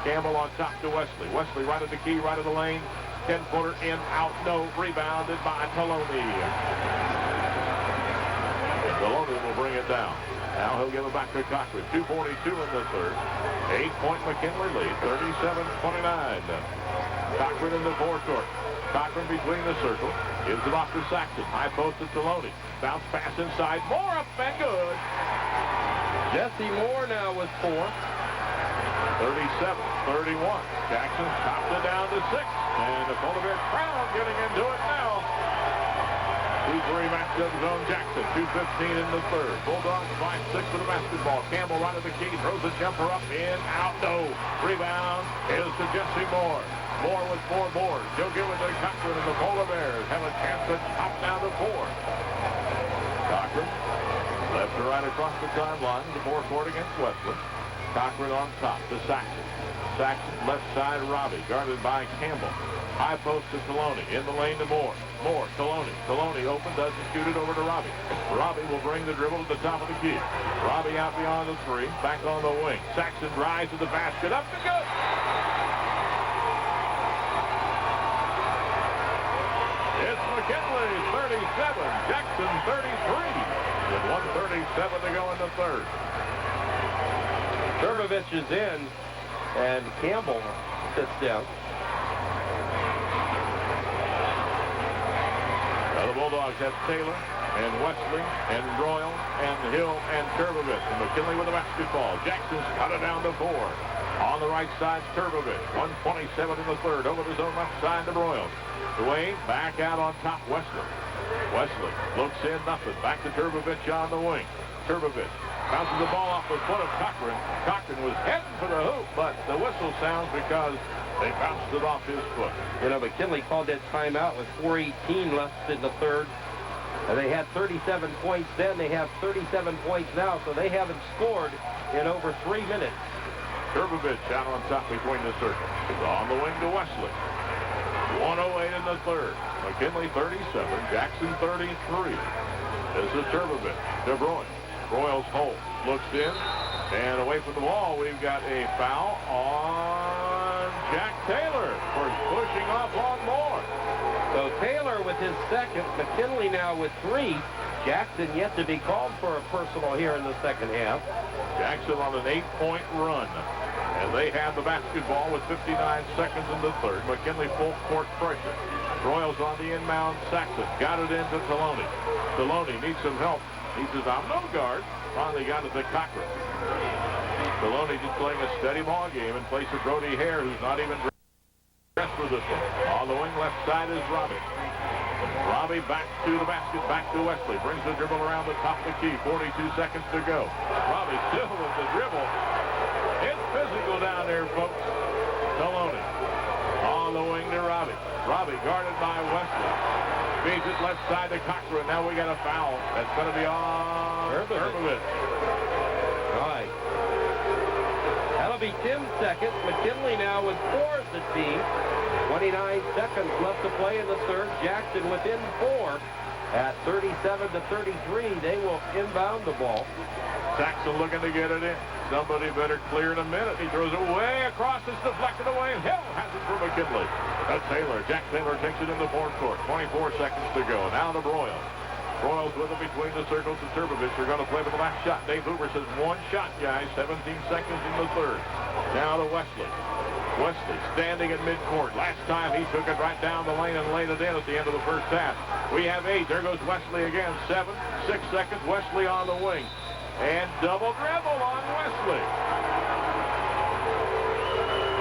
Campbell on top to Wesley. Wesley right at the key, right of the lane. 10-footer in, out, no. Rebounded by Taloni. Taloni will bring it down. Now he'll give it back to Cochran. 2:42 in the third. 8-point McKinley lead, 37-29. Cochran in the forecourt. Cochran between the circle. Gives it off to Saxon. High post to Taloni. Bounce pass inside. Moore up and good. Jesse Moore now with 4. 37-31. Jackson chops it down to 6. And the Polar Bear crowd getting into it now. 2-3 matchup zone Jackson. 2:15 in the third. Bulldogs 5-6 for the basketball. Campbell right at the key. Throws a jumper up, in, out, no. Rebound is to Jesse Moore. Moore with 4 boards. He'll give it to Cochran, and the Polar Bears have a chance to top down to 4. Cochran, left to right across the timeline, the forecourt against Wesley. Cochran on top to Saxon. Saxon left side, Robbie, guarded by Campbell. High post to Taloni, in the lane to Moore. Moore, Taloni. Taloni open, doesn't shoot it over to Robbie. Robbie will bring the dribble to the top of the key. Robbie out beyond the 3, back on the wing. Saxon drives to the basket, up and good. It's McKinley, 37, Jackson, 33, with 1:37 to go in the third. Turbovich is in, and Campbell sits down. Now the Bulldogs have Taylor and Wesley and Royal and Hill and Turbovich. And McKinley with the basketball. Jackson's cut it down to 4. On the right side, Turbovich. 1:27 in the third. Over the zone left side to Royal. Dwayne back out on top, Wesley. Wesley looks in, nothing. Back to Turbovich on the wing. Turbovich bounces the ball off the foot of Cochran. Cochran was heading for the hoop, but the whistle sounds because they bounced it off his foot. You know, McKinley called that timeout with 4:18 left in the third. And they had 37 points then. They have 37 points now, so they haven't scored in over 3 minutes. Turbovich out on top between the circles. On the wing to Wesley. 1:08 in the third. McKinley 37, Jackson 33. This is Turbovich. De Bruyne. Royals hold. Looks in. And away from the ball, we've got a foul on Jack Taylor for pushing off on Moore. So Taylor with his second. McKinley now with 3. Jackson yet to be called for a personal here in the second half. Jackson on an 8-point run. And they have the basketball with 59 seconds in the third. McKinley full court pressure. Royals on the inbound. Saxon got it into Taloni. Taloni needs some help. He says, I'm no guard. Finally got it to Cochran. Taloni just playing a steady ball game in place of Brody Hare, who's not even dressed for this one. On the wing left side is Robbie. Robbie back to the basket, back to Wesley. Brings the dribble around the top of the key. 42 seconds to go. Robbie still with the dribble. It's physical down there, folks. Taloni on the wing to Robbie. Robbie guarded by Wesley. Feeds it left side to Cochran. Now we got a foul. That's going to be on Turbovich. Right. That'll be Tim's second. McKinley now with 4 as the team. 29 seconds left to play in the third. Jackson within 4 at 37-33. They will inbound the ball. Saxon looking to get it in. Somebody better clear in a minute. He throws it way across. It's deflected away. And Hill has it for McKinley. That's Taylor. Jack Taylor takes it in the forecourt. 24 seconds to go. Now to Broyles. Broyles with it between the circles to Turbovich. They're going to play for the last shot. Dave Hoover says 1 shot, guys. 17 seconds in the third. Now to Wesley. Wesley standing at midcourt. Last time he took it right down the lane and laid it in at the end of the first half. We have 8. There goes Wesley again. 7, 6 seconds. Wesley on the wing. And double dribble on Wesley.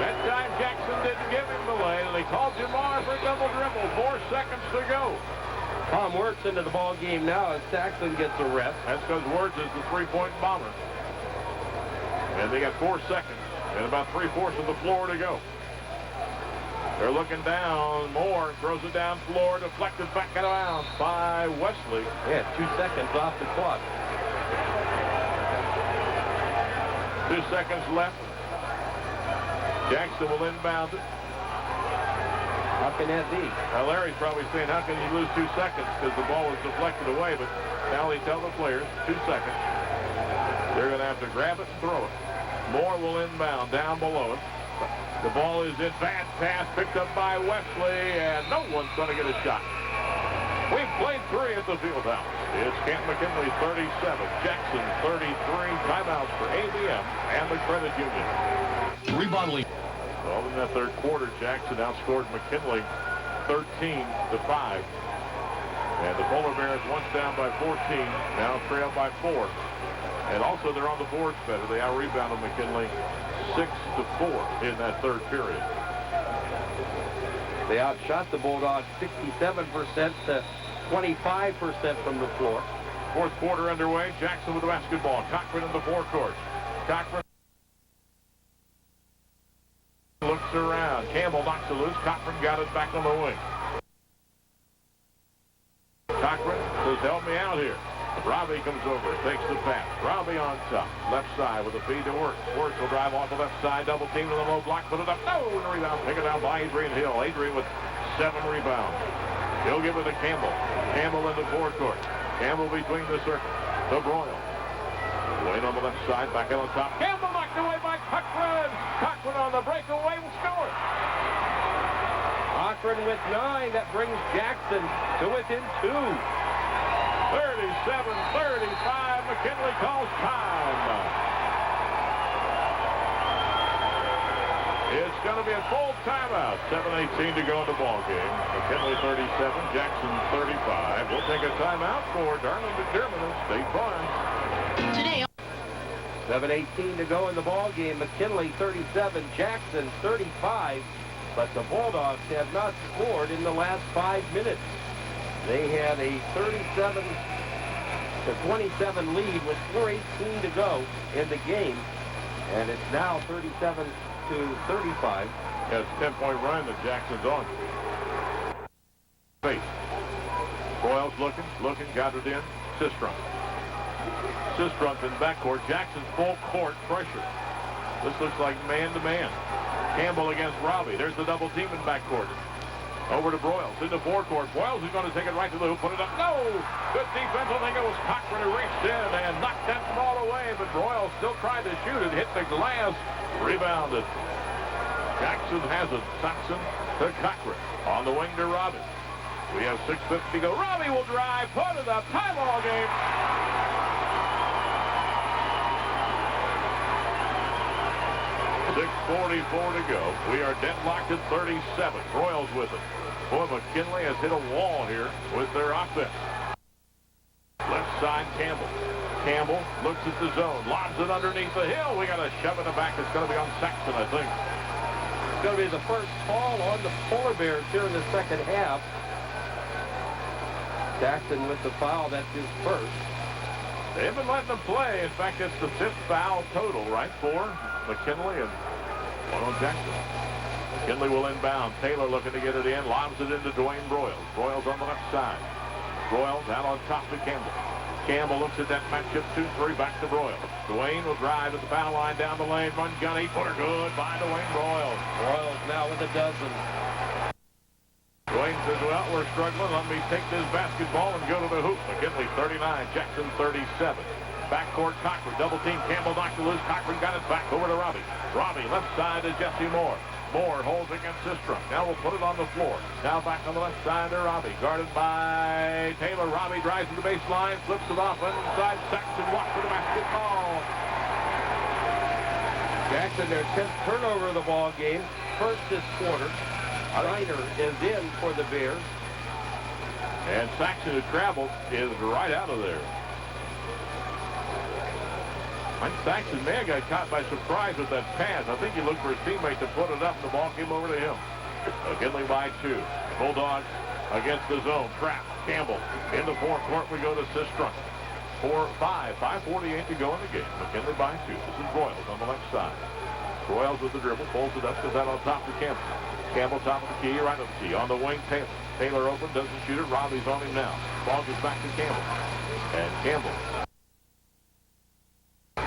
That time Jackson didn't give him the lane, and they called Jamar for double dribble. 4 seconds to go. Tom Wirtz into the ball game now as Saxon gets a rest. That's because Wirtz is the 3-point bomber. And they got 4 seconds and about 3/4 of the floor to go. They're looking down. Moore throws it down floor, deflected back out of bounds by Wesley. Yeah, 2 seconds off the clock. 2 seconds left. Jackson will inbound it. How can that be? Now Larry's probably saying, how can you lose 2 seconds? Because the ball was deflected away, but now they tell the players 2 seconds. They're going to have to grab it and throw it. Moore will inbound down below it. The ball is in. Bad pass picked up by Wesley, and no one's going to get a shot. We've played 3 at the field house. It's Canton McKinley 37, Jackson 33. Timeouts for ABM and the credit union. Rebounding. Well, in that third quarter, Jackson outscored McKinley 13-5. And the Polar Bears once down by 14, now trail by 4. And also they're on the boards better. They out-rebounded McKinley 6-4 in that third period. They outshot the Bulldogs 67% to 25% from the floor. Fourth quarter underway. Jackson with the basketball. Cochran in the forecourt. Cochran looks around. Campbell knocks it loose. Cochran got it back on the wing. Cochran says, help me out here. Robbie comes over, takes the pass. Robbie on top, left side with a feed to Wirtz. Wirtz will drive off the left side, double team to the low block, put it up. No, and rebound, pick it out by Adrian Hill. Adrian with 7 rebounds. He'll give it to Campbell. Campbell in the forecourt. Campbell between the circles. To Broyle. Wayne on the left side, back on top. Campbell knocked away by Cochran. Cochran on the breakaway will score. Cochran with 9. That brings Jackson to within 2. 37-35. McKinley calls time. It's going to be a full timeout. 7:18 to go in the ball game. McKinley 37, Jackson 35. We'll take a timeout for Darlington Terminal State Farm. Today. 7:18 to go in the ball game. McKinley 37, Jackson 35. But the Bulldogs have not scored in the last 5 minutes. They had a 37-27 lead with 4:18 to go in the game. And it's now 37-35. That's a 10-point run that Jackson's on. Face. Broyles looking, got it in. Sistrunk in backcourt. Jackson's full court pressure. This looks like man-to-man. Campbell against Robbie. There's the double team in backcourt. Over to Broyles in the forecourt. Broyles is going to take it right to the hoop, put it up. No! Good defense. I think it was Cochran who reached in and knocked that ball away, but Broyles still tried to shoot it. Hit the glass. Rebounded. Jackson has it. Saxon to Cochran. On the wing to Robbie. We have 6:50 to go. Robbie will drive. Put it up. Tie ball game. 6:44 to go. We are deadlocked at 37. Broyles with it. Boy, McKinley has hit a wall here with their offense. Left side, Campbell. Campbell looks at the zone. Lobs it underneath the hill. We got to shove it back. It's going to be on Saxon, I think. It's going to be the first call on the Polar Bears here in the second half. Jackson with the foul. That's his first. They haven't letting them play. In fact, it's the 5th foul total, right, for McKinley and one on Jackson. McKinley will inbound. Taylor looking to get it in. Lobs it into Dwayne Broyles. Broyles on the left side. Broyles out on top to Campbell. Campbell looks at that matchup 2-3 back to Broyles. Dwayne will drive at the foul line down the lane. Run gun 8-footer good by Dwayne Broyles. Broyles now with a dozen. Dwayne says, well, we're struggling. Let me take this basketball and go to the hoop. McKinley 39, Jackson 37. Backcourt Cochran, double team. Campbell knocked it loose. Cochran got it back over to Robbie. Robbie left side to Jesse Moore. Moore holds against Sistrunk. Now we'll put it on the floor. Now back on the left side to Robbie. Guarded by Taylor. Robbie drives to the baseline, flips it off inside. Saxon walks to the basketball. Jackson, their 10th turnover of the ball game. First this quarter. Reiner is in for the Bears. And Saxon, who traveled, is right out of there. Mike Saxon may have got caught by surprise with that pass. I think he looked for his teammate to put it up, and the ball came over to him. McKinley by 2. Bulldogs against the zone. Trap. Campbell in the forecourt. We go to Sistrunk. 5:48 to go in the game. McKinley by 2. This is Broyles on the left side. Broyles with the dribble. Pulls it up. Goes out on top to Campbell. Campbell top of the key, right of the key. On the wing, Taylor. Taylor open, doesn't shoot it. Robbie's on him now. Ball goes back to Campbell. And Campbell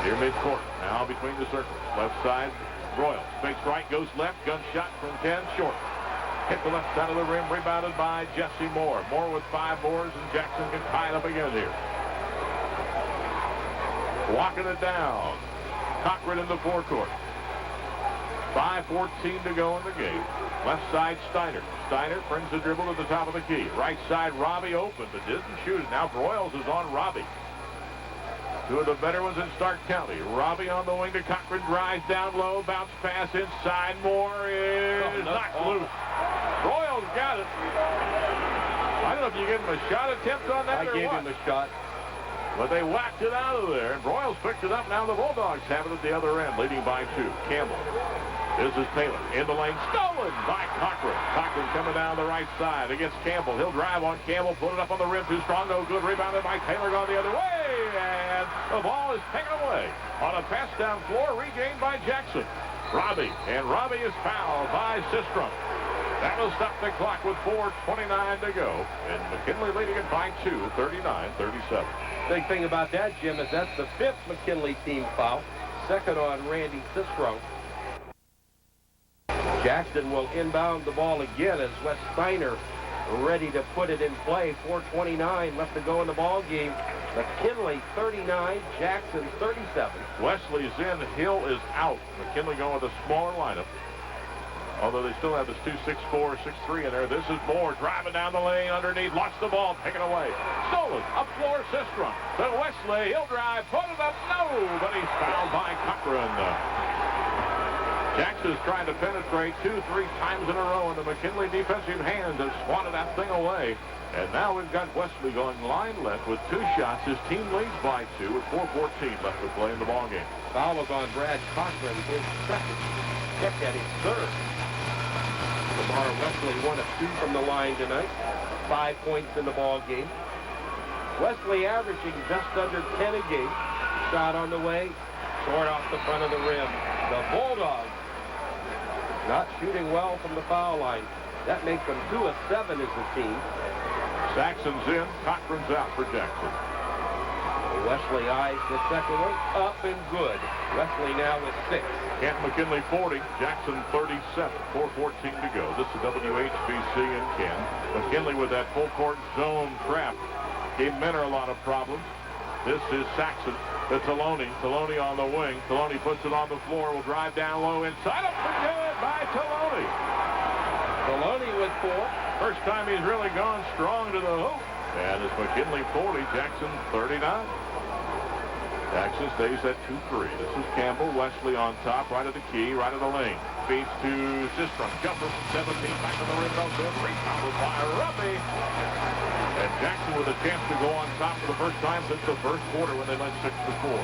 near midcourt. Now between the circles. Left side, Broyles. Fakes right, goes left. Gun shot from 10, short. Hit the left side of the rim, rebounded by Jesse Moore. Moore with 5 boards, and Jackson can tie it up again here. Walking it down. Cochran in the forecourt. 5:14 to go in the game. Left side, Steiner. Steiner brings the dribble to the top of the key. Right side, Robbie open, but didn't shoot it. Now Broyles is on Robbie. Two of the better ones in Stark County. Robbie on the wing to Cochran, drives down low, bounce pass inside. Moore is knocked loose. Broyles got it. I don't know if you give him a shot attempt on that or what. I gave him a shot. But they whacked it out of there, and Broyles picked it up. Now the Bulldogs have it at the other end, leading by 2. Campbell. This is Taylor in the lane, stolen by Cochran. Cochran coming down the right side against Campbell. He'll drive on Campbell, put it up on the rim, too strong, no good. Rebounded by Taylor, going the other way, and the ball is taken away on a pass down floor, regained by Jackson. Robbie, and Robbie is fouled by Sistrom. That'll stop the clock with 4:29 to go, and McKinley leading it by 2, 39-37. Big thing about that, Jim, is that's the 5th McKinley team foul. Second on Randy Sistrunk. Jackson will inbound the ball again as Wes Steiner ready to put it in play. 4:29 left to go in the ball game. McKinley 39, Jackson 37. Wesley's in, Hill is out. McKinley going with a smaller lineup. Although they still have this 2-6-4, 6-3 in there. This is Moore driving down the lane underneath. Lost the ball, taken away. Stolen, up floor, Sistrom. To Wesley, he'll drive, put it up, no, but he's fouled by Cochran. Jackson's trying to penetrate 2-3 times in a row, and the McKinley defensive hands have swatted that thing away. And now we've got Wesley going line left with 2 shots. His team leads by 2 with 4:14 left to play in the ballgame. Foul was on Brad Cochran, his second. Kept at his third. Lamar Wesley 1 of 2 from the line tonight. 5 points in the ball game. Wesley averaging just under 10 a game. Shot on the way. Short off the front of the rim. The Bulldogs not shooting well from the foul line. That makes them 2 of 7 as a team. Saxon's in. Cochran's out for Jackson. Wesley eyes the second one. Up and good. Wesley now with 6. Canton McKinley 40, Jackson 37, 4:14 to go. This is WHBC in Canton. McKinley with that full court zone trap gave Menor a lot of problems. This is Saxon to Taloni. Taloni on the wing. Taloni puts it on the floor. Will drive down low inside. Up for good by Taloni. Taloni with 4. First time he's really gone strong to the hoop. And it's McKinley 40, Jackson 39. Jackson stays at 2-3. This is Campbell. Wesley on top, right of the key, right of the lane. Feeds to Sistrom. Jumper from 17, back to the rim. No good. Rebounded by Robbie. And Jackson with a chance to go on top for the first time since the first quarter when they led 6-4.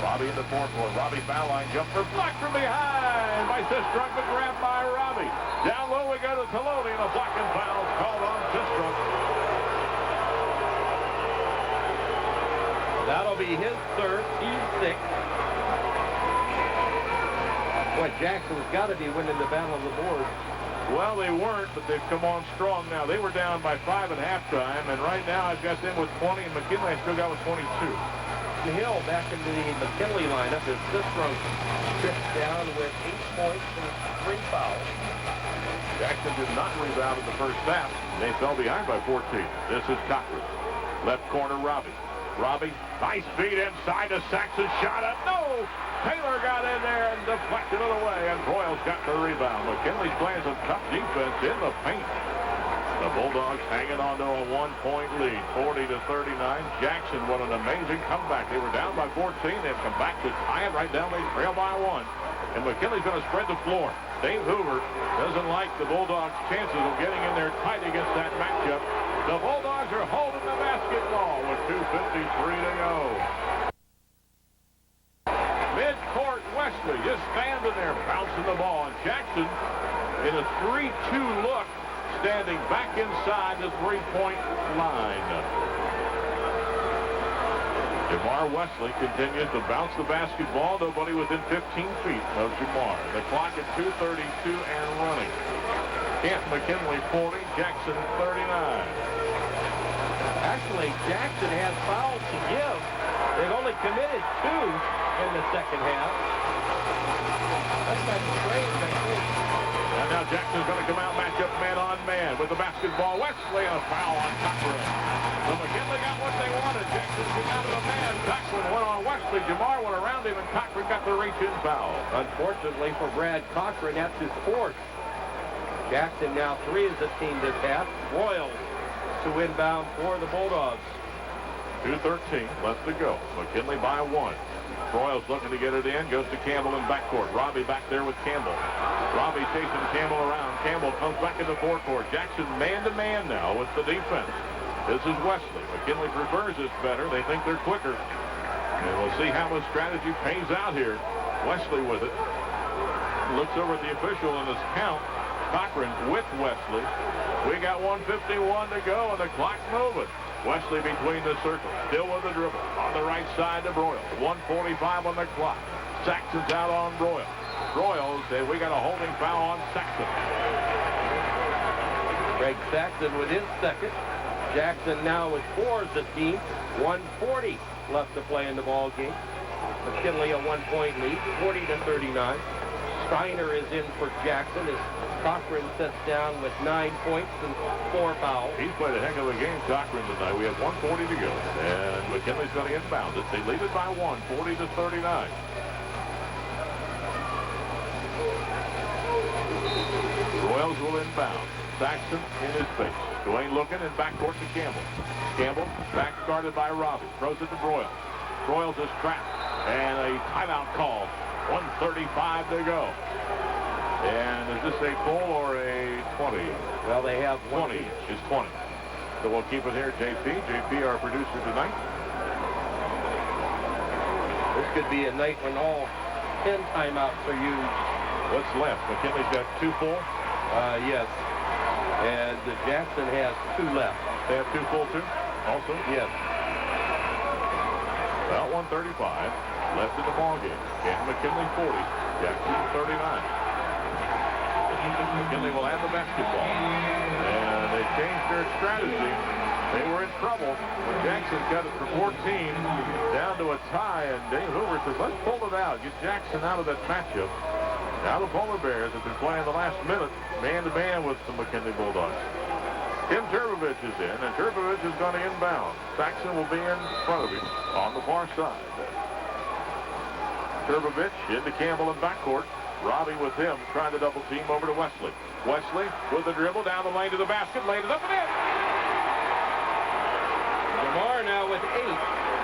Robbie in the fourth quarter. Robbie foul line jumper. Blocked from behind by Sistrom, but grabbed by Robbie. Down low we go to Taloni, and a blocking foul called on Sistrom. That'll be his third. He's 6. Boy, Jackson's got to be winning the battle of the boards. Well, they weren't, but they've come on strong now. They were down by 5 at halftime, and right now I've got them with 20, and McKinley I still got with 22. Hill back into the McKinley lineup as Sistrom trips down with 8 points and 3 fouls. Jackson did not rebound in the first half. They fell behind by 14. This is Cochran. Left corner, Robbie. Robbie, nice feed inside to Saxon. Shot up. No! Taylor got in there and deflected it away, and Broyles got the rebound. McKinley's playing some tough defense in the paint. The Bulldogs hanging on to a 1-point lead, 40-39. Jackson, what an amazing comeback. They were down by 14. They've come back to tie it right down. They trail by 1. And McKinley's going to spread the floor. Dave Hoover doesn't like the Bulldogs' chances of getting in there tight against that matchup. The Bulldogs are holding the basketball with 2:53 to go. Mid-court, Wesley just standing there, bouncing the ball. And Jackson, in a 3-2 look, standing back inside the three-point line. Jamar Wesley continues to bounce the basketball. Nobody within 15 feet of Jamar. The clock at 2:32 and running. Canton McKinley 40, Jackson 39. Actually, Jackson has fouls to give. They've only committed 2 in the second half. That's kind of strange, I think. And now Jackson's going to come out, match up man on man with the basketball. Wesley, a foul on Cochran. So McKinley got what they wanted. Jackson came out of the man. Cochran went on Wesley. Jamar went around him, and Cochran got the reach-in foul. Unfortunately for Brad Cochran, that's his fourth. Jackson now 3 as a team this half. Royals to inbound for the Bulldogs. 2:13 left to go. McKinley by 1. Royals looking to get it in. Goes to Campbell in backcourt. Robbie back there with Campbell. Robbie chasing Campbell around. Campbell comes back into forecourt. Jackson man-to-man now with the defense. This is Wesley. McKinley prefers this better. They think they're quicker. And we'll see how his strategy pays out here. Wesley with it. Looks over at the official in his count. Cochran with Wesley. We got 1:51 to go, and the clock's moving. Wesley between the circles, still with the dribble. On the right side to Broyles. 1:45 on the clock. Saxon's out on Broyles. Broyles said we got a holding foul on Saxon. Greg Saxon with his second. Jackson now with 4 as a team. 1:40 left to play in the ball game. McKinley a 1-point lead, 40-39. Steiner is in for Jackson as Cochran sets down with 9 points and 4 fouls. He's played a heck of a game, Cochran, tonight. We have 1:40 to go. And McKinley's going to inbound it. They lead it by 1, 40-39. Royals will inbound. Saxon in his face. Dwayne looking in backcourt to Campbell. Campbell back guarded by Robbie. Throws it to Broyles. Broyles is trapped. And a timeout call. 1:35 to go. And is this a full or a 20? Well, they have 20 is 20. So we'll keep it here, JP. JP, our producer tonight. This could be a night when all 10 timeouts are used. What's left? McKinley's got 2 full? Yes. And Jackson has 2 left. They have 2 full, too? Also? Yes. About 1:35 left in the ballgame. Canton McKinley 40. Jackson 39. McKinley will have the basketball. And they changed their strategy. They were in trouble when Jackson got it for 14 down to a tie, and Dave Hoover says, let's pull it out. Get Jackson out of that matchup. Now the Polar Bears have been playing the last minute man-to-man with the McKinley Bulldogs. Tim Turbovich is in, and Turbovich is going to inbound. Saxon will be in front of him on the far side. Turbovich into Campbell in backcourt. Robbie with him, trying to double team over to Wesley. Wesley with the dribble down the lane to the basket, laid it up and in. Jamar now with 8.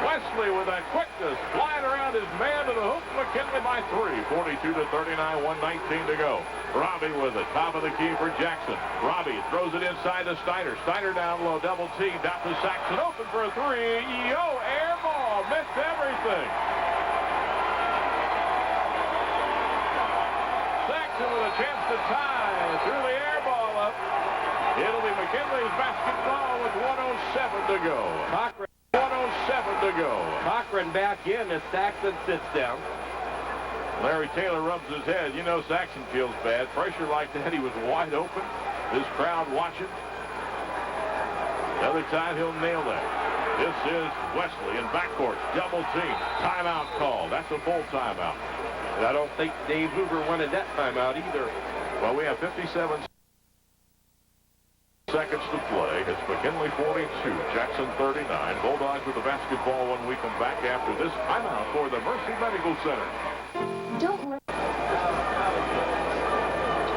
Wesley with that quickness, flying around his man to the hoop. McKinley by 3, 42-39, 1:19 to go. Robbie with it, top of the key for Jackson. Robbie throws it inside to Steiner. Steiner down low, double teamed, out to Saxon, open for a 3. Yo, air ball, missed everything. With a chance to tie, threw the air ball up. It'll be McKinley's basketball with 1:07 to go. Cochran. 1:07 to go. Cochran back in as Saxon sits down. Larry Taylor rubs his head. You know Saxon feels bad. Pressure like that, he was wide open. This crowd watching. Another time he'll nail that. This is Wesley in backcourt. Double team. Timeout call. That's a full timeout. And I don't think Dave Hoover wanted that timeout either. Well, we have 57 seconds to play. It's McKinley 42, Jackson 39. Bulldogs with the basketball when we come back after this timeout for the Mercy Medical Center.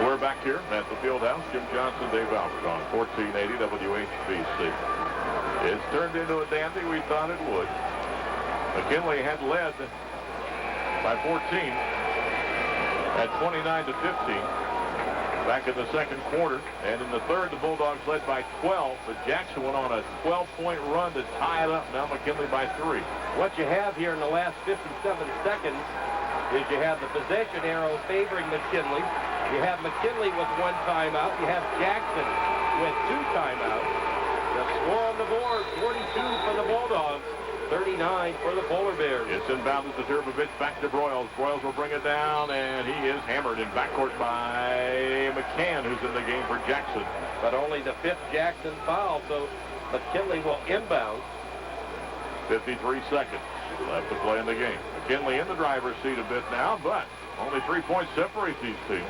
We're back here at the field house. Jim Johnson, Dave Albert on 1480 WHBC. It's turned into a dandy. We thought it would. McKinley had led by 14 at 29-15 back in the second quarter, and in the third the Bulldogs led by 12, but Jackson went on a 12-point run to tie it up. Now McKinley by 3. What you have here in the last 57 seconds is you have the possession arrow favoring McKinley. You have McKinley with 1 timeout. You have Jackson with 2 timeouts. The score on the board, 42 for the Bulldogs. 39 for the Polar Bears. It's inbounded to Turbovich, back to Broyles. Broyles will bring it down, and he is hammered in backcourt by McCann, who's in the game for Jackson. But only the 5th Jackson foul, so McKinley will inbound. 53 seconds left to play in the game. McKinley in the driver's seat a bit now, but only 3 points separate these teams.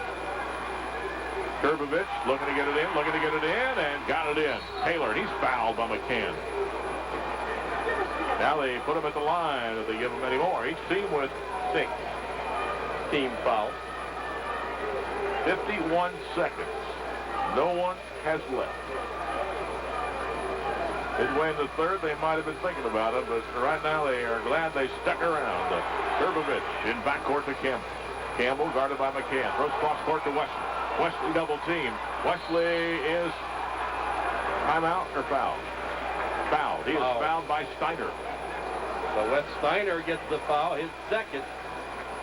Turbovich looking to get it in, and got it in. Taylor, he's fouled by McCann. Now they put him at the line, if they give him any more. Each team with 6 team fouls. 51 seconds. No one has left. Midway in the third, they might have been thinking about it, but right now they are glad they stuck around. Turbovich in backcourt to Campbell. Campbell guarded by McCann. Throws cross court to Wesley. Wesley double team. Wesley is timeout or foul? Fouled. He is fouled by Steiner. So Wes Steiner gets the foul, his second,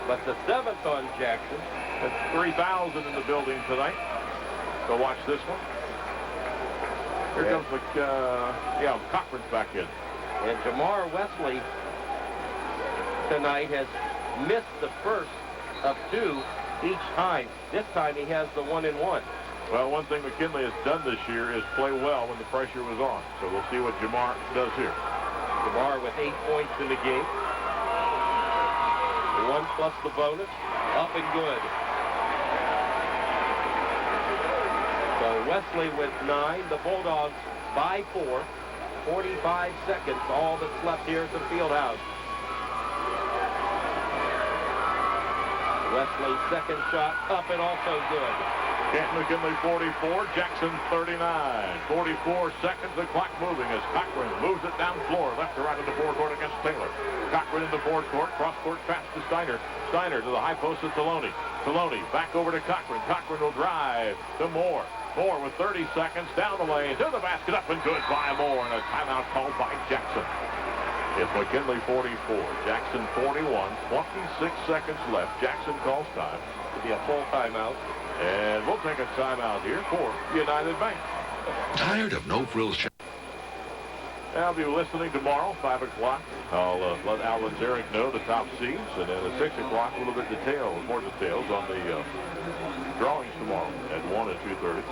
but the 7th on Jackson. That's 3,000 in the building tonight. So watch this one. Here comes Cochran's back in. And Jamar Wesley tonight has missed the first of 2 each time. This time he has the 1-and-1. Well, one thing McKinley has done this year is play well when the pressure was on. So we'll see what Jamar does here. Jamar with 8 points in the game. 1 plus the bonus. Up and good. So Wesley with 9. The Bulldogs by 4. 45 seconds. All that's left here at the field house. Wesley's second shot up and also good. Canton McKinley 44, Jackson 39. 44 seconds, the clock moving as Cochran moves it down floor, left to right in the forecourt against Taylor. Cochran in the forecourt, cross-court pass to Steiner. Steiner to the high post of Taloni. Taloni back over to Cochran. Cochran will drive to Moore. Moore with 30 seconds down the lane to the basket, up and good by Moore, and a timeout called by Jackson. It's McKinley 44, Jackson 41, 26 seconds left. Jackson calls time. To be a full timeout. And we'll take a timeout here for United Bank. Tired of no-frills? I'll be listening tomorrow, 5 o'clock. I'll let Alan Zarek know the top seeds. And then at 6 o'clock, a little bit more details on the drawings tomorrow at 1 and 2:30.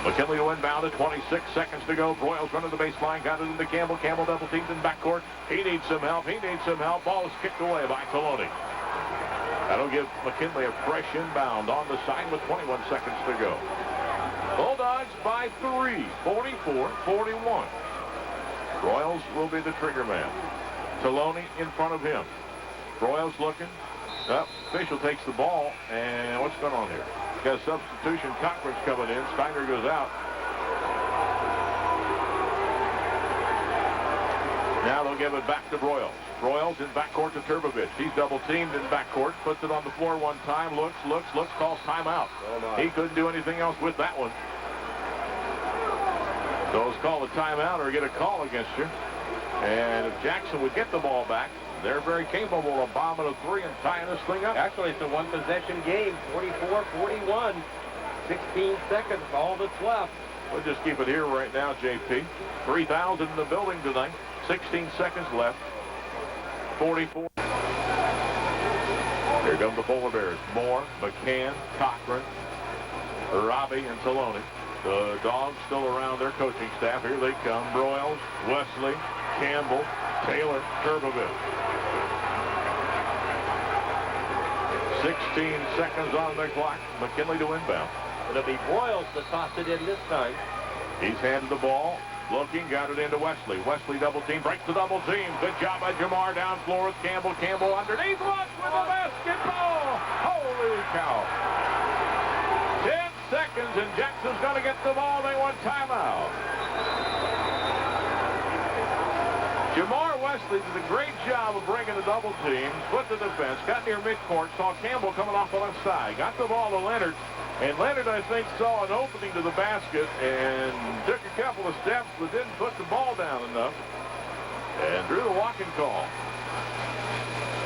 McKinley to inbound at 26 seconds to go. Broyles running the baseline, got it into Campbell. Campbell double teamed in backcourt. He needs some help. Ball is kicked away by Taloni. That'll give McKinley a fresh inbound on the side with 21 seconds to go. Bulldogs by 3, 44-41. Broyles will be the trigger man. Taloni in front of him. Broyles looking. Official takes the ball, and what's going on here? Got a substitution. Cochran's coming in. Steiner goes out. Now they'll give it back to Broyles. Broyles in backcourt to Turbovich. He's double-teamed in backcourt. Puts it on the floor one time. Looks, calls timeout. He couldn't do anything else with that one. So it's called a timeout or get a call against you. And if Jackson would get the ball back, they're very capable of bombing a 3 and tying this thing up. Actually, it's a one-possession game, 44-41. 16 seconds, all that's left. We'll just keep it here right now, JP. 3,000 in the building tonight. 16 seconds left. 44. Here come the Polar Bears. Moore, McCann, Cochran, Robbie, and Taloni. The Dogs still around their coaching staff. Here they come. Broyles, Wesley, Campbell, Taylor, Turbovich. 16 seconds on the clock. McKinley to inbound. It'll be Broyles to toss it in this time. He's handed the ball. Looking, got it into Wesley. Wesley double team, breaks the double team. Good job by Jamar down floor with Campbell. Campbell underneath, look with the basketball. Holy cow. 10 seconds and Jackson's going to get the ball. They want timeout. Jamar Wesley did a great job of breaking the double team, split the defense, got near midcourt, saw Campbell coming off the left side, got the ball to Leonard, and Leonard, I think, saw an opening to the basket and took a couple of steps but didn't put the ball down enough and drew the walking call.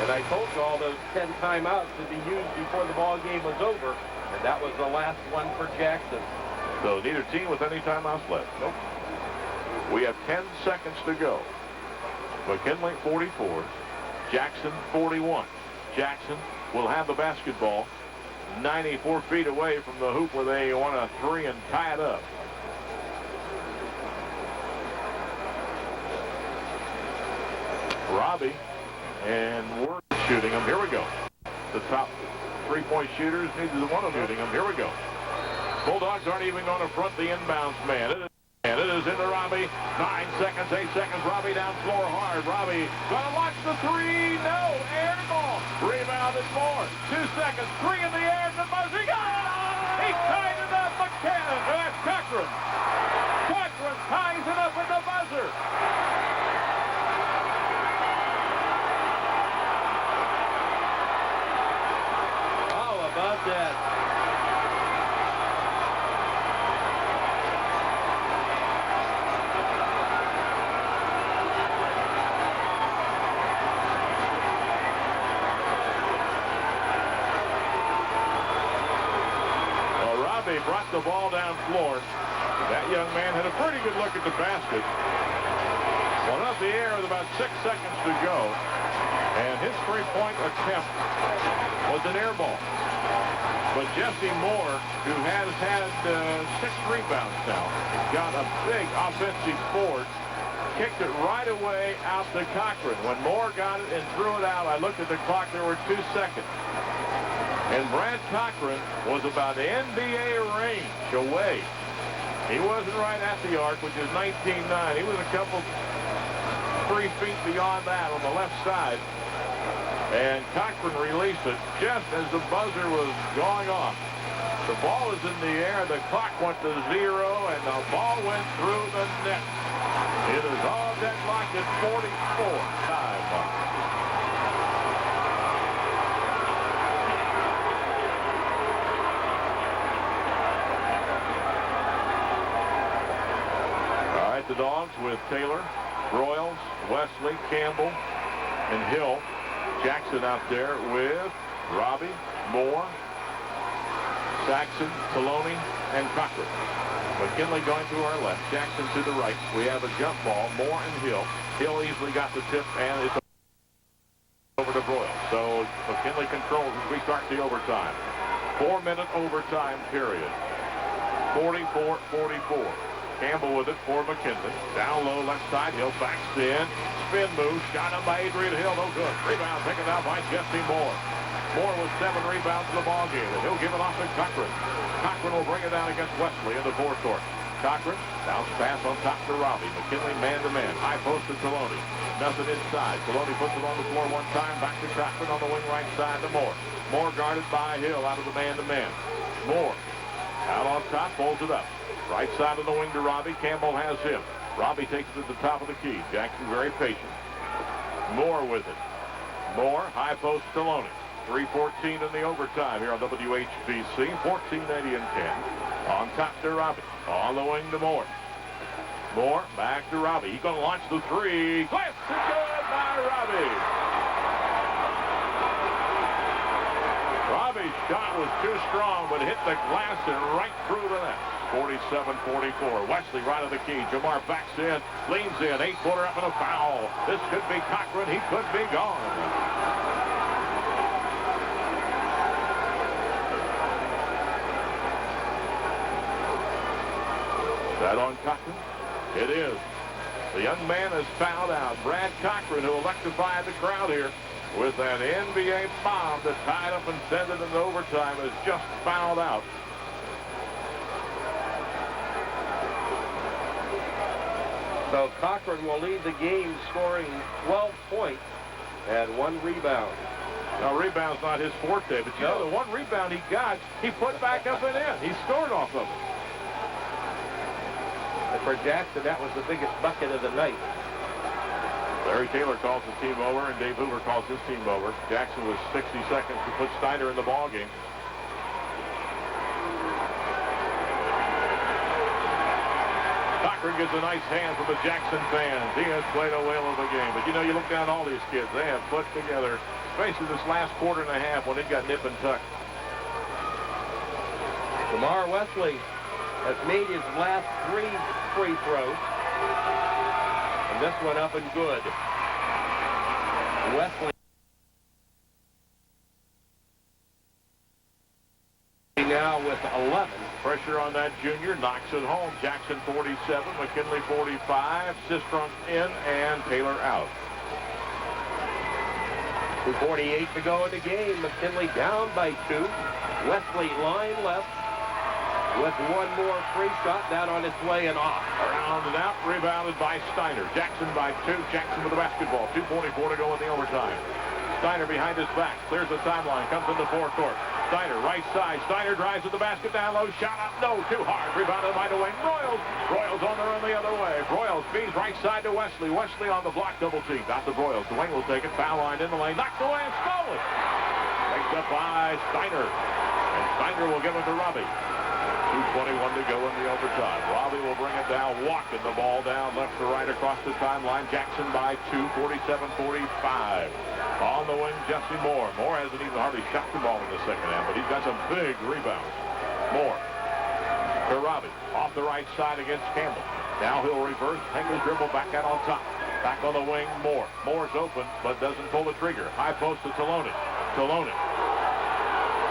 And I told you all those 10 timeouts to be used before the ball game was over, and that was the last one for Jackson. So neither team with any timeouts left. Nope. We have 10 seconds to go. McKinley 44, Jackson 41. Jackson will have the basketball 94 feet away from the hoop where they want a 3 and tie it up. Robbie and we're shooting them. Here we go. The top three-point shooters. Neither one of them hitting them. Here we go. Bulldogs aren't even going to front the inbounds man. And it is into Robbie. 9 seconds, 8 seconds. Robbie down floor hard. Robbie going to launch the three. No. Air ball. Rebounded more. 2 seconds. 3 in the air. The buzzer. He got it! He tied it up. McKinnon. That's Cochran. Cochran ties it up with the buzzer. How about that? Brought the ball down floor. That young man had a pretty good look at the basket. Went up the air with about 6 seconds to go. And his three-point attempt was an air ball. But Jesse Moore, who has had 6 rebounds now, got a big offensive board, kicked it right away out to Cochran. When Moore got it and threw it out, I looked at the clock, there were 2 seconds. And Brad Cochran was about NBA range away. He wasn't right at the arc, which is 19-9. He was a couple 3 feet beyond that on the left side. And Cochran released it just as the buzzer was going off. The ball is in the air. The clock went to 0, and the ball went through the net. It is all deadlocked at 44. Time. The Dogs with Taylor, Broyles, Wesley, Campbell, and Hill. Jackson out there with Robbie, Moore, Saxon, Taloni, and Cochran. McKinley going to our left, Jackson to the right. We have a jump ball, Moore and Hill. Hill easily got the tip, and it's over to Broyles. So McKinley controls as we start the overtime. 4-minute overtime period. 44-44. Campbell with it for McKinley. Down low, left side. Hill backs in. Spin move. Shot up by Adrian Hill. No good. Rebound taken out by Jesse Moore. Moore with 7 rebounds in the ballgame. And he'll give it off to Cochran. Cochran will bring it down against Wesley in the forecourt. Cochran, bounce pass on top to Robbie. McKinley man-to-man. High post to Taloni. Nothing inside. Taloni puts it on the floor one time. Back to Cochran on the wing right side to Moore. Moore guarded by Hill out of the man-to-man. Moore out on top, folds it up. Right side of the wing to Robbie. Campbell has him. Robbie takes it to the top of the key. Jackson very patient. Moore with it. Moore, high post Taloni. 3:14 in the overtime here on WHBC. 14:80 and 10. On top to Robbie. On the wing to Moore. Moore back to Robbie. He's going to launch the three. Glass is good by Robbie. Robbie's shot was too strong, but hit the glass and right through the net. 47-44. Wesley right of the key. Jamar backs in, leans in, 8-footer up and a foul. This could be Cochran. He could be gone. That on Cochran? It is. The young man has fouled out. Brad Cochran, who electrified the crowd here with an NBA bomb that tied up and sent it into overtime, has just fouled out. So Cochran will lead the game scoring 12 points and 1 rebound. Now, rebound's not his forte, but you know, the 1 rebound he got, he put back up and in. He scored off of it. And for Jackson, that was the biggest bucket of the night. Larry Taylor calls the team over, and Dave Hoover calls his team over. Jackson was 60 seconds to put Steiner in the ballgame. Cochran gets a nice hand from the Jackson fans. He has played a whale of a game. But, you know, you look down all these kids. They have put together, especially this last quarter and a half when it got nip and tuck. Jamar Wesley has made his last 3 free throws. And this one up and good. Wesley now with 11. Pressure on that junior, knocks it home. Jackson 47, McKinley 45, Sistrunk in, and Taylor out. 2:48 to go in the game. McKinley down by 2. Wesley line left with one more free shot. That on its way and off. Around and out, rebounded by Steiner. Jackson by 2. Jackson with the basketball. 2:44 to go in the overtime. Steiner behind his back. Clears the timeline. Comes into forecourt. Steiner, right side. Steiner drives to the basket. Down low. Shot up. No. Too hard. Rebounded by Dwayne Broyles. Broyles on the run the other way. Broyles feeds right side to Wesley. Wesley on the block. Double team. Got the Broyles. Dwayne will take it. Foul line in the lane. Knocked away and stolen. Picked up by Steiner. And Steiner will give it to Robbie. 2:21 to go in the overtime. Robbie will bring it down, walking the ball down left to right across the timeline. Jackson by 2, 47-45. On the wing, Jesse Moore. Moore hasn't even hardly shot the ball in the second half, but he's got some big rebounds. Moore to Robbie. Off the right side against Campbell. Now he'll reverse, take his dribble back out on top. Back on the wing, Moore. Moore's open, but doesn't pull the trigger. High post to Taloni. Taloni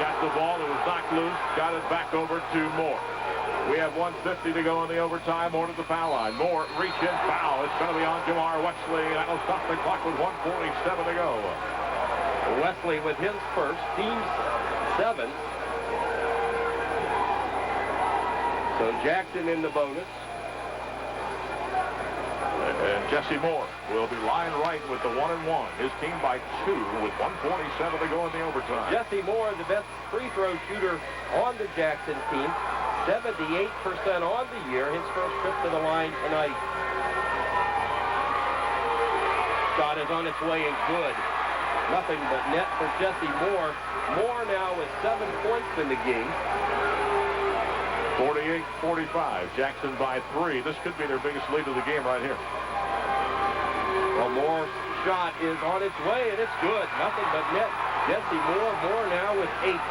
got the ball. It was knocked loose. Got it back over to Moore. We have 1:50 to go in the overtime. Moore to the foul line. Moore, reach in, foul. It's going to be on Jamar Wesley. That'll stop the clock with 1:47 to go. Wesley with his first, team's 7. So Jackson in the bonus. And Jesse Moore will be lying right with the 1-and-1. His team by 2 with 1:47 to go in the overtime. Jesse Moore, the best free throw shooter on the Jackson team. 78% on the year. His first trip to the line tonight. Shot is on its way and good. Nothing but net for Jesse Moore. Moore now with 7 points in the game. 48-45. Jackson by 3. This could be their biggest lead of the game right here. Well, Moore's shot is on its way, and it's good. Nothing but net. Jesse Moore. Moore now with 8.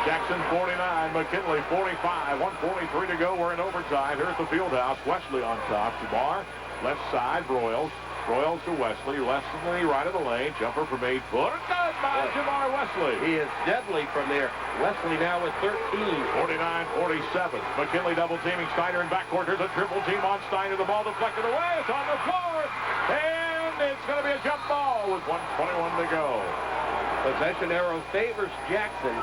Jackson 49, McKinley 45, 1:43 to go. We're in overtime here at the Fieldhouse. Wesley on top. Jamar, left side, Broyles. Broyles to Wesley. Wesley right of the lane. Jumper from 8 foot. Good by Jamar Wesley. He is deadly from there. Wesley now with 13. 49-47. McKinley double teaming Steiner in backcourt. There's a triple team on Steiner. The ball deflected away. It's on the floor. And it's going to be a jump ball with 1:21 to go. Possession arrow favors Jackson.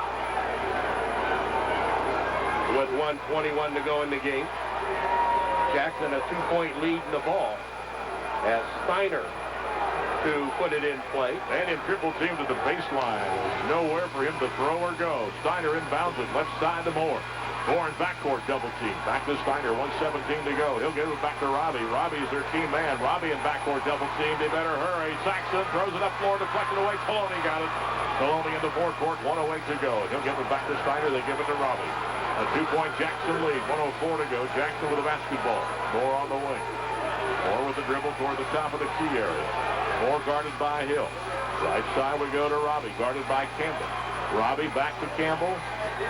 With 1:21 to go in the game. Jackson a 2-point lead in the ball. As Steiner to put it in play. And in triple team to the baseline. There's nowhere for him to throw or go. Steiner inbounds it left side to Moore. Moore in backcourt double team. Back to Steiner. 1:17 to go. He'll give it back to Robbie. Robbie's their key man. Robbie in backcourt double team. They better hurry. Saxon throws it up floor, deflected away. Taloni got it. Taloni in the forecourt. 1:08 to go. He'll give it back to Steiner. They give it to Robbie. A 2-point Jackson lead. 1:04 to go. Jackson with the basketball. Moore on the wing. Moore with the dribble toward the top of the key area. Moore guarded by Hill. Right side we go to Robbie, guarded by Campbell. Robbie back to Campbell,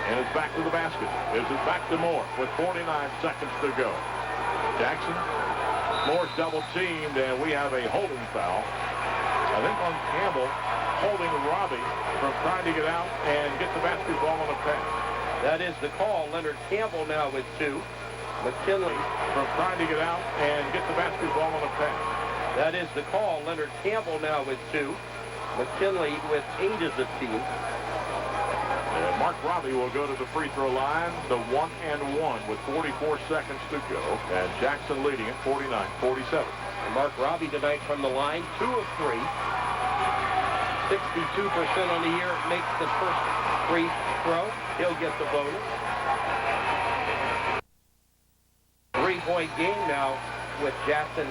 and it's back to the basket. Gives it back to Moore with 49 seconds to go. Jackson, Moore's double teamed, and we have a holding foul. I think on Campbell, holding Robbie from trying to get out and get the basketball on a pass. That is the call. Leonard Campbell now with 2. McKinley from trying to get out and get the basketball on a pass. That is the call. Leonard Campbell now with 2. McKinley with 8 as a team. And Mark Robbie will go to the free throw line, the 1-and-1 with 44 seconds to go. And Jackson leading at 49-47. And Mark Robbie tonight from the line, 2 of 3. 62% on the year, makes the first free throw. He'll get the bonus. 3-point game now with Jackson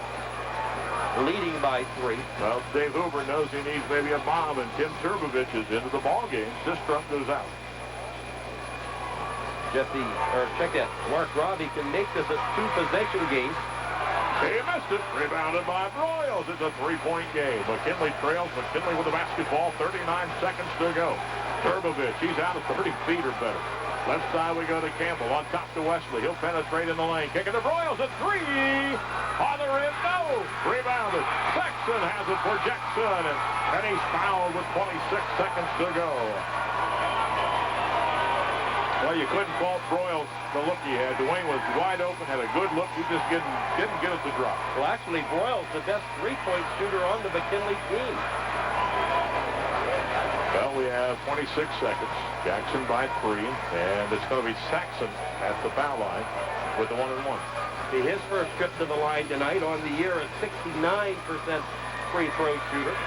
leading by 3. Well, Dave Hoover knows he needs maybe a bomb, and Tim Turbovich is into the ball game. Sistrunk goes out. Check that. Mark Robbie can make this a 2-possession game. He missed it. Rebounded by Broyles. It's a 3-point game. McKinley trails. McKinley with the basketball. 39 seconds to go. Turbovich, he's out at 30 feet or better. Left side we go to Campbell. On top to Wesley. He'll penetrate in the lane. Kicking to Broyles. A 3. Other end. No. Rebounded. Saxon has it for Jackson. And he's fouled with 26 seconds to go. Well, you couldn't fault Broyles the look he had. Dwayne was wide open, had a good look. He just didn't get it to drop. Well, actually, Broyles the best 3-point shooter on the McKinley team. we have 26 seconds. Jackson by 3, and it's going to be Saxon at the foul line with the 1-and-1. His first trip to the line tonight on the year, a 69% free throw shooter.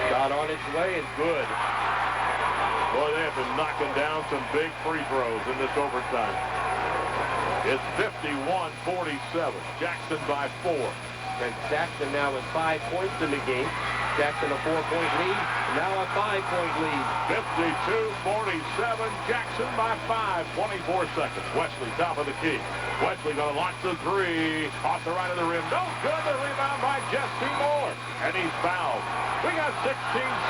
Shot on its way is good. Boy, they have been knocking down some big free throws in this overtime. It's 51-47. Jackson by 4. And Saxon now with 5 points in the game. Jackson a 4-point lead, now a 5-point lead. 52-47, Jackson by 5, 24 seconds. Wesley, top of the key. Wesley going to launch the 3, off the right of the rim. No good, the rebound by Jesse Moore. And he's fouled. We got 16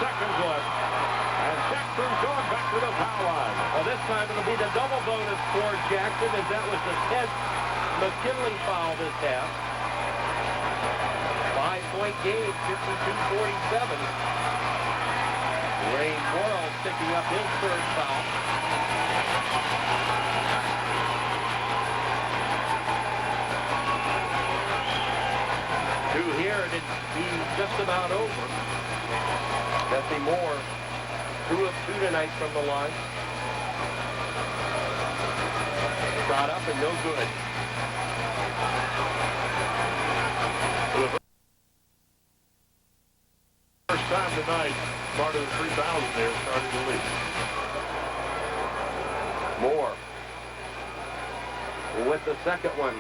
seconds left. And Jackson's going back to the foul line. Well, this time it'll be the double bonus for Jackson, as that was the 10th McKinley foul this half. 5-point game, 52-47. Ray Morrell picking up his third foul. Two here, and it's just about over. Jesse Moore, 2 of 2 tonight from the line. Shot up and no good. First time tonight, part of the 3,000 there, starting to lead. Moore with the second one.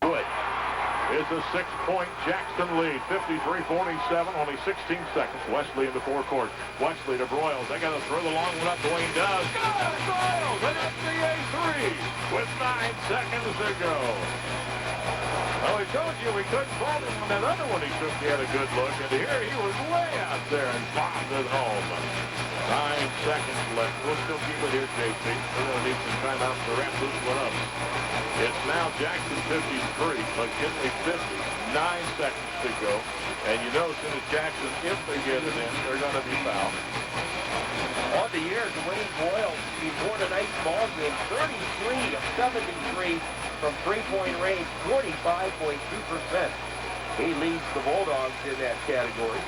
Good. It's a 6-point Jackson lead, 53-47, only 16 seconds. Wesley in the forecourt. Wesley to Broyles. They got to throw the long one up. Dwayne does. Good! Broyles, an NBA 3 with 9 seconds to go. Well, we told you we couldn't fault him on that other one he took. He had a good look, and here he was way out there and bombed it home. 9 seconds left. We'll still keep it here, JP. We're going to need some timeouts to wrap this one up. It's now Jackson 53, McKinley 50. 9 seconds to go. And you know, as soon as Jackson, if they get it in, they're going to be fouled. On the year, Dwayne Broyles, before tonight's ball game, 33 of 73 from three-point range, 45.2%. He leads the Bulldogs in that category.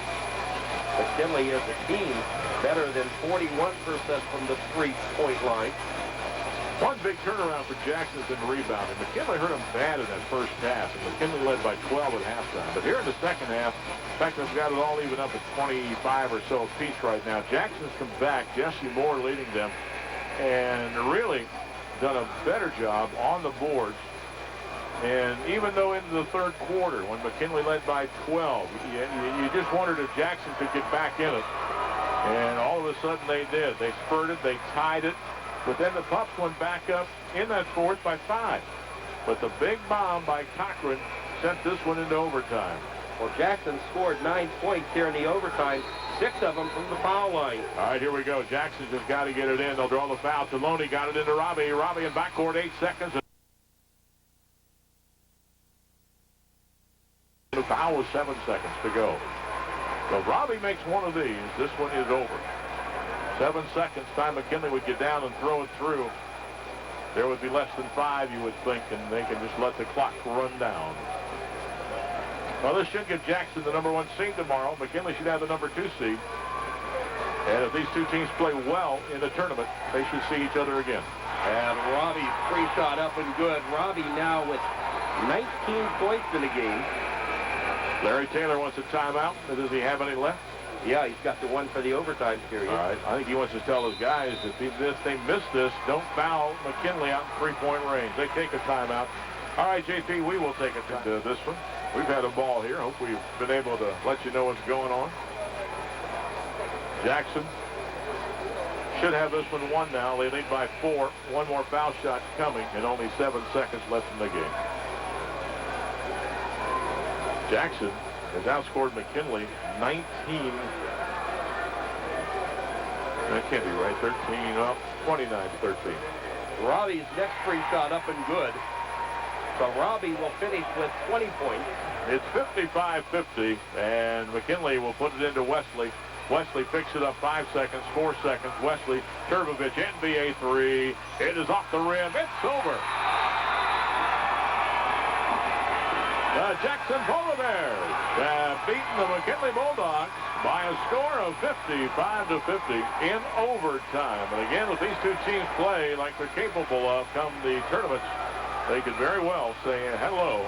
McKinley as a team better than 41% from the three-point line. One big turnaround for Jackson has been rebounding. McKinley hurt him bad in that first half, and McKinley led by 12 at halftime. But here in the second half, in fact, they've got it all even up at 25 or so apiece right now. Jackson's come back, Jesse Moore leading them, and really done a better job on the boards. And even though in the third quarter, when McKinley led by 12, you just wondered if Jackson could get back in it. And all of a sudden they did. They spurted, they tied it. But then the Pups went back up in that fourth by 5. But the big bomb by Cochran sent this one into overtime. Well, Jackson scored 9 points here in the overtime, 6 of them from the foul line. All right, here we go. Jackson just got to get it in. They'll draw the foul. Taloni got it into Robbie. Robbie in backcourt, 8 seconds. The foul with 7 seconds to go. So Robbie makes one of these. This one is over. 7 seconds. Time McKinley would get down and throw it through. There would be less than 5, you would think, and they can just let the clock run down. Well, this should give Jackson the number 1 seed tomorrow. McKinley should have the number 2 seed. And if these two teams play well in the tournament, they should see each other again. And Robbie's free shot up and good. Robbie now with 19 points in the game. Larry Taylor wants a timeout. Does he have any left? Yeah, he's got the one for the overtime period. All right. I think he wants to tell his guys that if they miss this, don't foul McKinley out in three-point range. They take a timeout. All right, JP, we will take a time to this one. We've had a ball here. Hope we've been able to let you know what's going on. Jackson should have this one won now. They lead by 4. One more foul shot coming, and only 7 seconds left in the game. Jackson has outscored McKinley 19. That can't be right. 29-13. Robbie's next free shot up and good. So Robbie will finish with 20 points. It's 55-50, and McKinley will put it into Wesley. Wesley picks it up 5 seconds, 4 seconds. Wesley, Turbovich, NBA 3. It is off the rim. It's over. The Jackson Polar Bears have beaten the McKinley Bulldogs by a score of 55-50 in overtime. And again, if these two teams play like they're capable of come the tournaments, they could very well say hello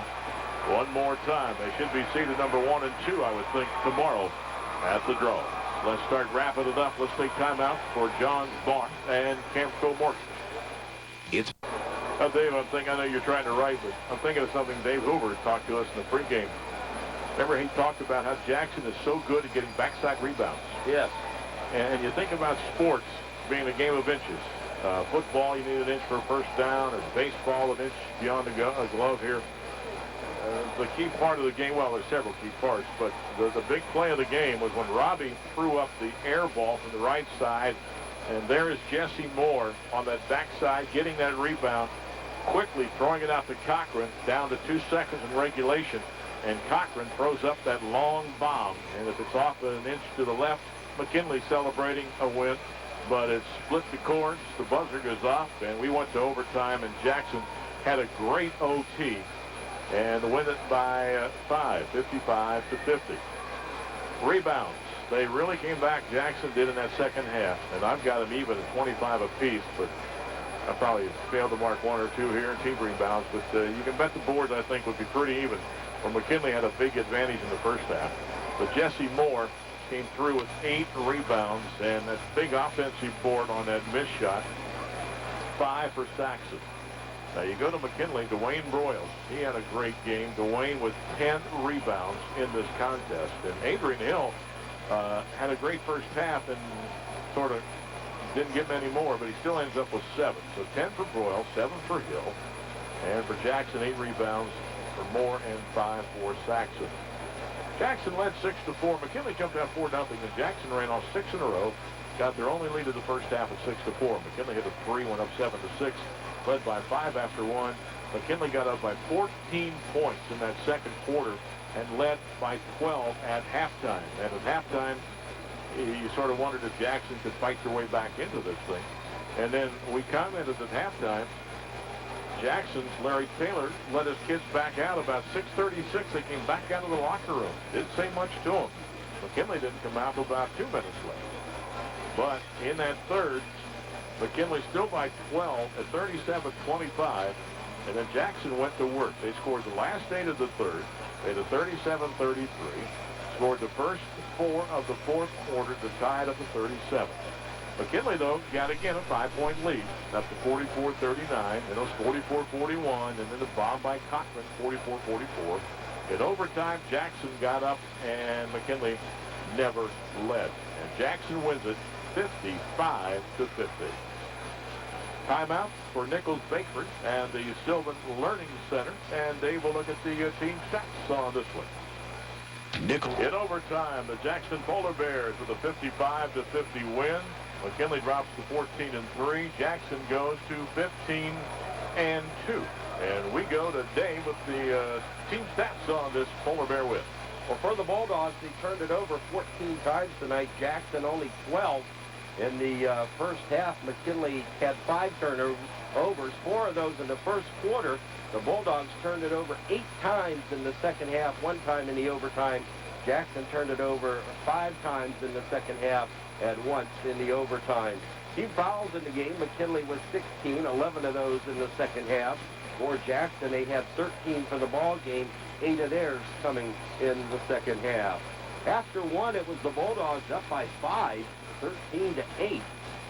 one more time. They should be seeded number 1 and 2, I would think, tomorrow at the draw. Let's start wrapping it up. Let's take timeout for John Barr and Camco Morton. It's Dave, I know you're trying to write, but I'm thinking of something Dave Hoover talked to us in the pregame. Remember, he talked about how Jackson is so good at getting backside rebounds. Yes. And you think about sports being a game of inches. Football, you need an inch for a first down, and baseball, an inch beyond the glove here. The key part of the game, well, there's several key parts, but the big play of the game was when Robbie threw up the air ball from the right side, and there is Jesse Moore on that backside getting that rebound, quickly throwing it out to Cochran, down to 2 seconds in regulation, and Cochran throws up that long bomb, and if it's off an inch to the left, McKinley celebrating a win, but it split the cords, the buzzer goes off, and we went to overtime, and Jackson had a great OT, and win it by 5, 55-50. Rebounds. They really came back, Jackson did, in that second half, and I've got them even at 25 apiece, but I probably failed to mark 1 or 2 here in team rebounds, but you can bet the boards, I think, would be pretty even. Well, McKinley had a big advantage in the first half, but Jesse Moore came through with 8 rebounds, and that big offensive board on that missed shot, 5 for Saxon. Now you go to McKinley, Dwayne Broyles. He had a great game. Dwayne with 10 rebounds in this contest. And Adrian Hill had a great first half and sort of didn't get many more, but he still ends up with 7. So 10 for Broyles, 7 for Hill. And for Jackson, 8 rebounds for Moore and 5 for Saxon. Jackson led 6-4. McKinley jumped out 4-0, and Jackson ran off 6 in a row. Got their only lead of the first half at 6-4. McKinley hit a 3, went up 7-6. Led by 5 after 1. McKinley got up by 14 points in that second quarter and led by 12 at halftime. And at halftime, you sort of wondered if Jackson could fight their way back into this thing. And then we commented at halftime, Jackson's Larry Taylor let his kids back out about 6:36. They came back out of the locker room. Didn't say much to them. McKinley didn't come out for about 2 minutes left. But in that third, McKinley still by 12 at 37-25, and then Jackson went to work. They scored the last 8 of the third. They had a 37-33, scored the first 4 of the fourth quarter to tie it up to 37. McKinley, though, got again a 5-point lead, up to 44-39, and it was 44-41, and then the bomb by Cochran, 44-44. In overtime, Jackson got up, and McKinley never led. And Jackson wins it 55-50. Timeout for Nichols Bakeford and the Sylvan Learning Center. And Dave will look at the team stats on this one. Nichols. In overtime, the Jackson Polar Bears with a 55-50 win. McKinley drops to 14-3. Jackson goes to 15-2. And we go to Dave with the team stats on this Polar Bear win. Well, for the Bulldogs, they turned it over 14 times tonight. Jackson only 12. In the first half, McKinley had 5 turnovers, 4 of those in the first quarter. The Bulldogs turned it over 8 times in the second half, 1 time in the overtime. Jackson turned it over 5 times in the second half and once in the overtime. Team fouls in the game. McKinley was 16, 11 of those in the second half. For Jackson, they had 13 for the ball game, 8 of theirs coming in the second half. After 1, it was the Bulldogs up by 5. 13-8.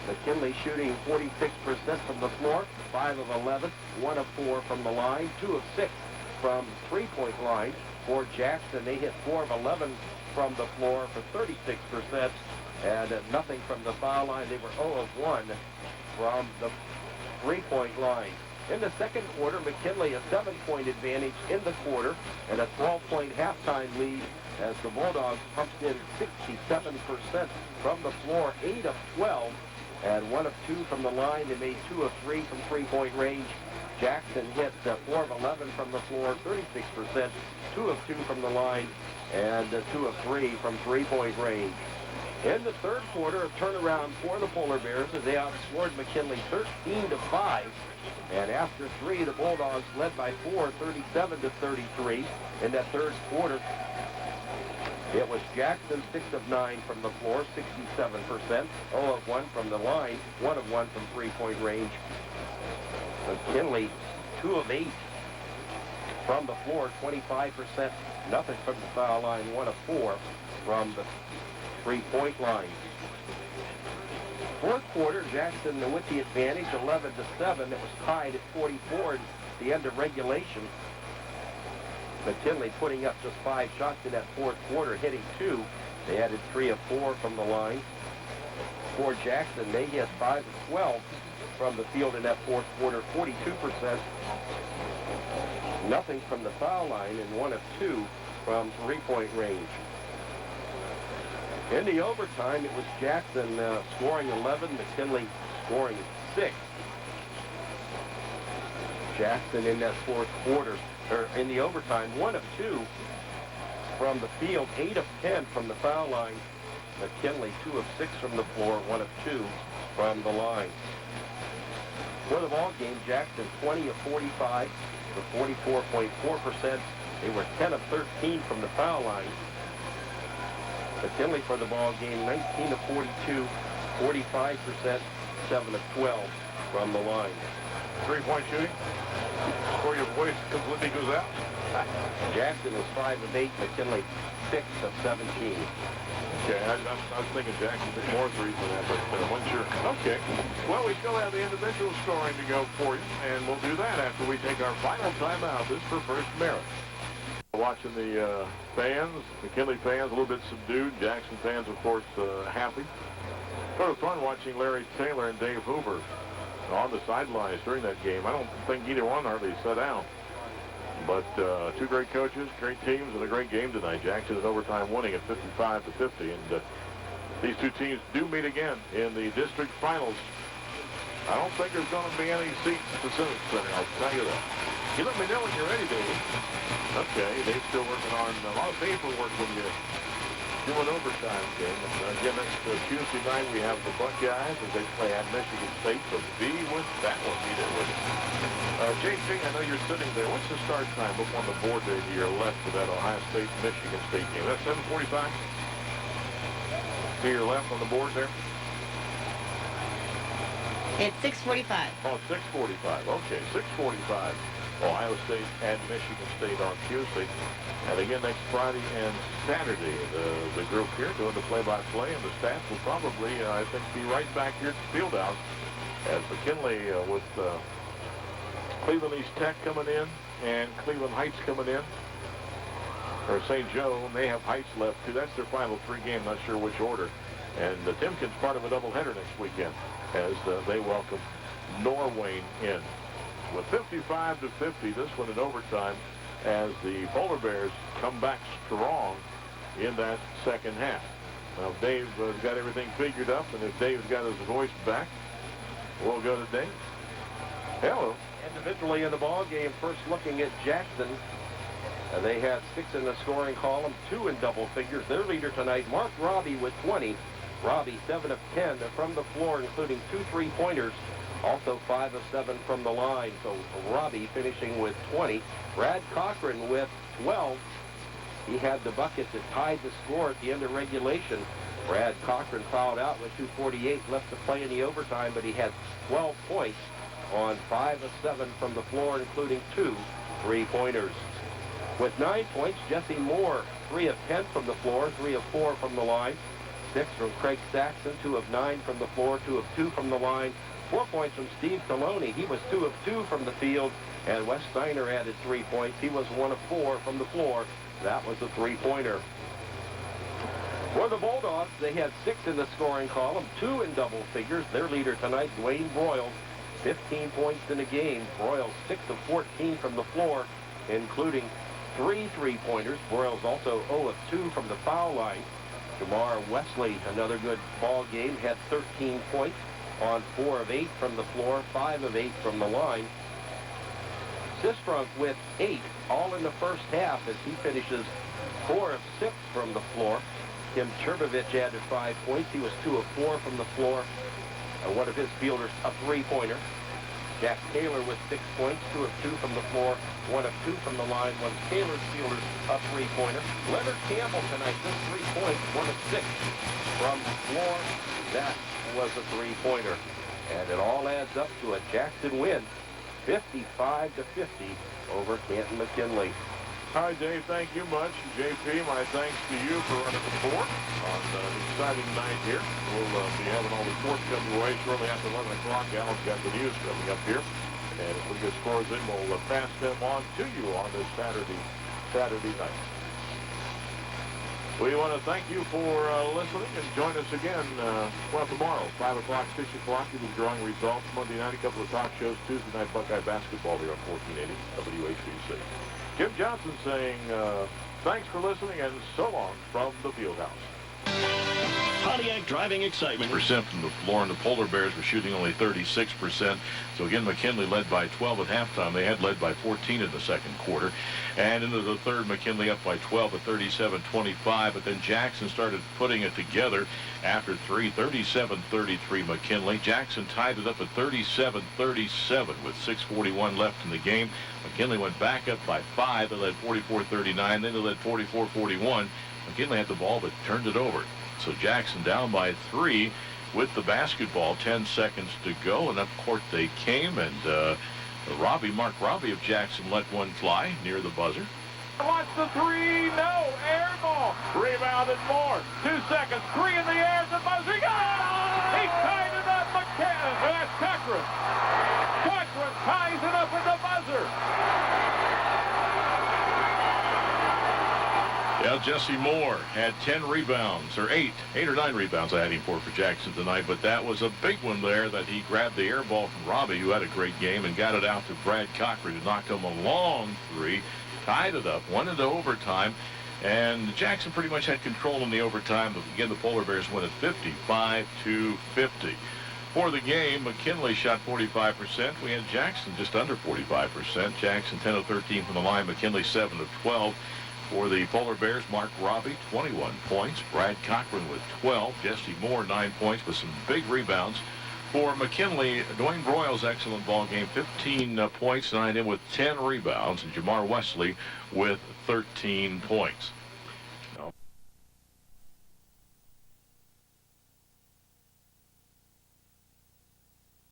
McKinley shooting 46% from the floor, 5 of 11, 1 of 4 from the line, 2 of 6 from three-point line. For Jackson, they hit 4 of 11 from the floor for 36%, and nothing from the foul line. They were 0 of 1 from the three-point line. In the second quarter, McKinley a 7-point advantage in the quarter and a 12-point halftime lead as the Bulldogs pumped in 67% from the floor, 8 of 12, and 1 of 2 from the line. They made 2 of 3 from three-point range. Jackson hit 4 of 11 from the floor, 36%, 2 of 2 from the line, and 2 of 3 from three-point range. In the third quarter, a turnaround for the Polar Bears as they outscored McKinley 13-5. And after three, the Bulldogs led by 4, 37-33 in that third quarter. It was Jackson 6 of 9 from the floor, 67%, 0 of 1 from the line, 1 of 1 from three-point range. McKinley 2 of 8 from the floor, 25%, nothing from the foul line, 1 of 4 from the three-point line. Fourth quarter, Jackson with the advantage, 11-7. It was tied at 44 at the end of regulation. McKinley putting up just 5 shots in that fourth quarter, hitting 2. They added 3 of 4 from the line. For Jackson, they hit 5 of 12 from the field in that fourth quarter, 42%. Nothing from the foul line, and 1 of 2 from three-point range. In the overtime, it was Jackson scoring 11, McKinley scoring 6. Jackson in that fourth quarter, or in the overtime, 1 of 2 from the field, 8 of 10 from the foul line. McKinley 2 of 6 from the floor, 1 of 2 from the line. For the ball game, Jackson 20 of 45 for 44.4%. They were 10 of 13 from the foul line. McKinley for the ball game, 19 of 42, 45%, 7 of 12 from the line. Three-point shooting. Before your voice completely goes out. Jackson was 5 of 8, McKinley 6 of 17. Okay, I was thinking Jackson did more threes than that, but wasn't sure. Okay. Well, we still have the individual scoring to go for you, and we'll do that after we take our final timeout. This for First Merit. Watching the fans, McKinley fans a little bit subdued. Jackson fans, of course, happy. Sort of fun watching Larry Taylor and Dave Hoover on the sidelines during that game. I don't think either one hardly sat down. But two great coaches, great teams, and a great game tonight. Jackson in overtime winning at 55-50. And these two teams do meet again in the district finals. I don't think there's going to be any seats at the Civic Center, I'll tell you that. You let me know when you're ready, Dave. Okay, Dave's still working on a lot of paperwork when you do an overtime game. And again, next Tuesday night we have the Buckeyes as they play at Michigan State. So be with that one. Be there with it. JC, I know you're sitting there. What's the start time up on the board there to your left for that Ohio State-Michigan State game? That's 7:45? To your left on the board there? It's 6:45. Oh, 6:45. Okay, 6:45. Ohio State and Michigan State on Tuesday. And again next Friday and Saturday. The group here doing the play-by-play, and the staff will probably, I think, be right back here at the Fieldhouse as McKinley with Cleveland East Tech coming in and Cleveland Heights coming in. Or St. Joe may have Heights left too. That's their final 3 game, not sure which order. And Timken's part of a doubleheader next weekend as they welcome Norwayne in. With 55-50, this one in overtime, as the Polar Bears come back strong in that second half. Now, Dave has got everything figured up, and if Dave's got his voice back, we'll go to Dave. Hello. Individually in the ball game, first looking at Jackson. They had 6 in the scoring column, 2 in double figures. Their leader tonight, Mark Robbie with 20. Robbie 7 of 10 from the floor, including 2 3-pointers. Also 5 of 7 from the line. So Robbie finishing with 20. Brad Cochran with 12. He had the bucket that tied the score at the end of regulation. Brad Cochran fouled out with 2:48 left to play in the overtime, but he had 12 points on 5 of 7 from the floor, including 2 3-pointers. With 9 points, Jesse Moore, 3 of 10 from the floor, 3 of 4 from the line. 6 from Craig Saxon, 2 of 9 from the floor, 2 of 2 from the line. 4 points from Steve Coloni. He was 2 of 2 from the field, and Wes Steiner added 3 points. He was 1 of 4 from the floor. That was a 3-pointer. For the Bulldogs, they had 6 in the scoring column, 2 in double figures. Their leader tonight, Dwayne Broyles, 15 points in the game. Broyles 6 of 14 from the floor, including 3 3-pointers. Broyles also 0 of 2 from the foul line. Jamar Wesley, another good ball game, had 13 points on 4 of 8 from the floor, 5 of 8 from the line. Sistrunk with 8, all in the first half as he finishes 4 of 6 from the floor, Tim Turbevich added 5 points. He was 2 of 4 from the floor. One of his fielders, a three-pointer. Jack Taylor with 6 points, 2 of 2 from the floor, 1 of 2 from the line. One of Taylor's fielders, a three-pointer. Leonard Campbell tonight, just 3 points, 1 of 6 from the floor. That was a three-pointer. And it all adds up to a Jackson win, 55-50 over Canton McKinley. All right, Dave, thank you much. JP, my thanks to you for running the board on an exciting night here. We'll be having all the sports coming away shortly after 11 o'clock. Alan's got the news coming up here. And if we get scores in, we'll pass them on to you on this Saturday night. We want to thank you for listening, and join us again tomorrow, 5 o'clock, 6 o'clock. We'll be drawing results Monday night, a couple of talk shows, Tuesday night Buckeye basketball here on 1480 WHBC. Jim Johnson saying thanks for listening and so long from the Fieldhouse. Pontiac driving excitement. Percent from the floor, and the Polar Bears were shooting only 36%. So again, McKinley led by 12 at halftime. They had led by 14 in the second quarter. And into the third, McKinley up by 12 at 37-25. But then Jackson started putting it together after three, 37-33 McKinley. Jackson tied it up at 37-37 with 6:41 left in the game. McKinley went back up by 5. They led 44-39. Then they led 44-41. McKinley had the ball but turned it over. So Jackson down by 3 with the basketball, 10 seconds to go, and up court they came, and Mark Robbie of Jackson let one fly near the buzzer. Watch the three, no, air ball, rebounded more, 2 seconds, 3 in the air, the buzzer, he tied it up, that's Cochran. Cochran ties it up with the buzzer. Yeah, Jesse Moore had 10 rebounds, or 8 or 9 rebounds I had him for Jackson tonight, but that was a big one there that he grabbed the air ball from Robbie, who had a great game, and got it out to Brad Cochran, who knocked him a long 3, tied it up, went into overtime, and Jackson pretty much had control in the overtime, but again, the Polar Bears win at 55-50. For the game, McKinley shot 45%. We had Jackson just under 45%. Jackson 10 of 13 from the line, McKinley 7 of 12. For the Polar Bears, Mark Robbie, 21 points. Brad Cochran with 12. Jesse Moore, 9 points with some big rebounds. For McKinley, Dwayne Broyles, excellent ball game, 15 points, 9 in with 10 rebounds. And Jamar Wesley with 13 points.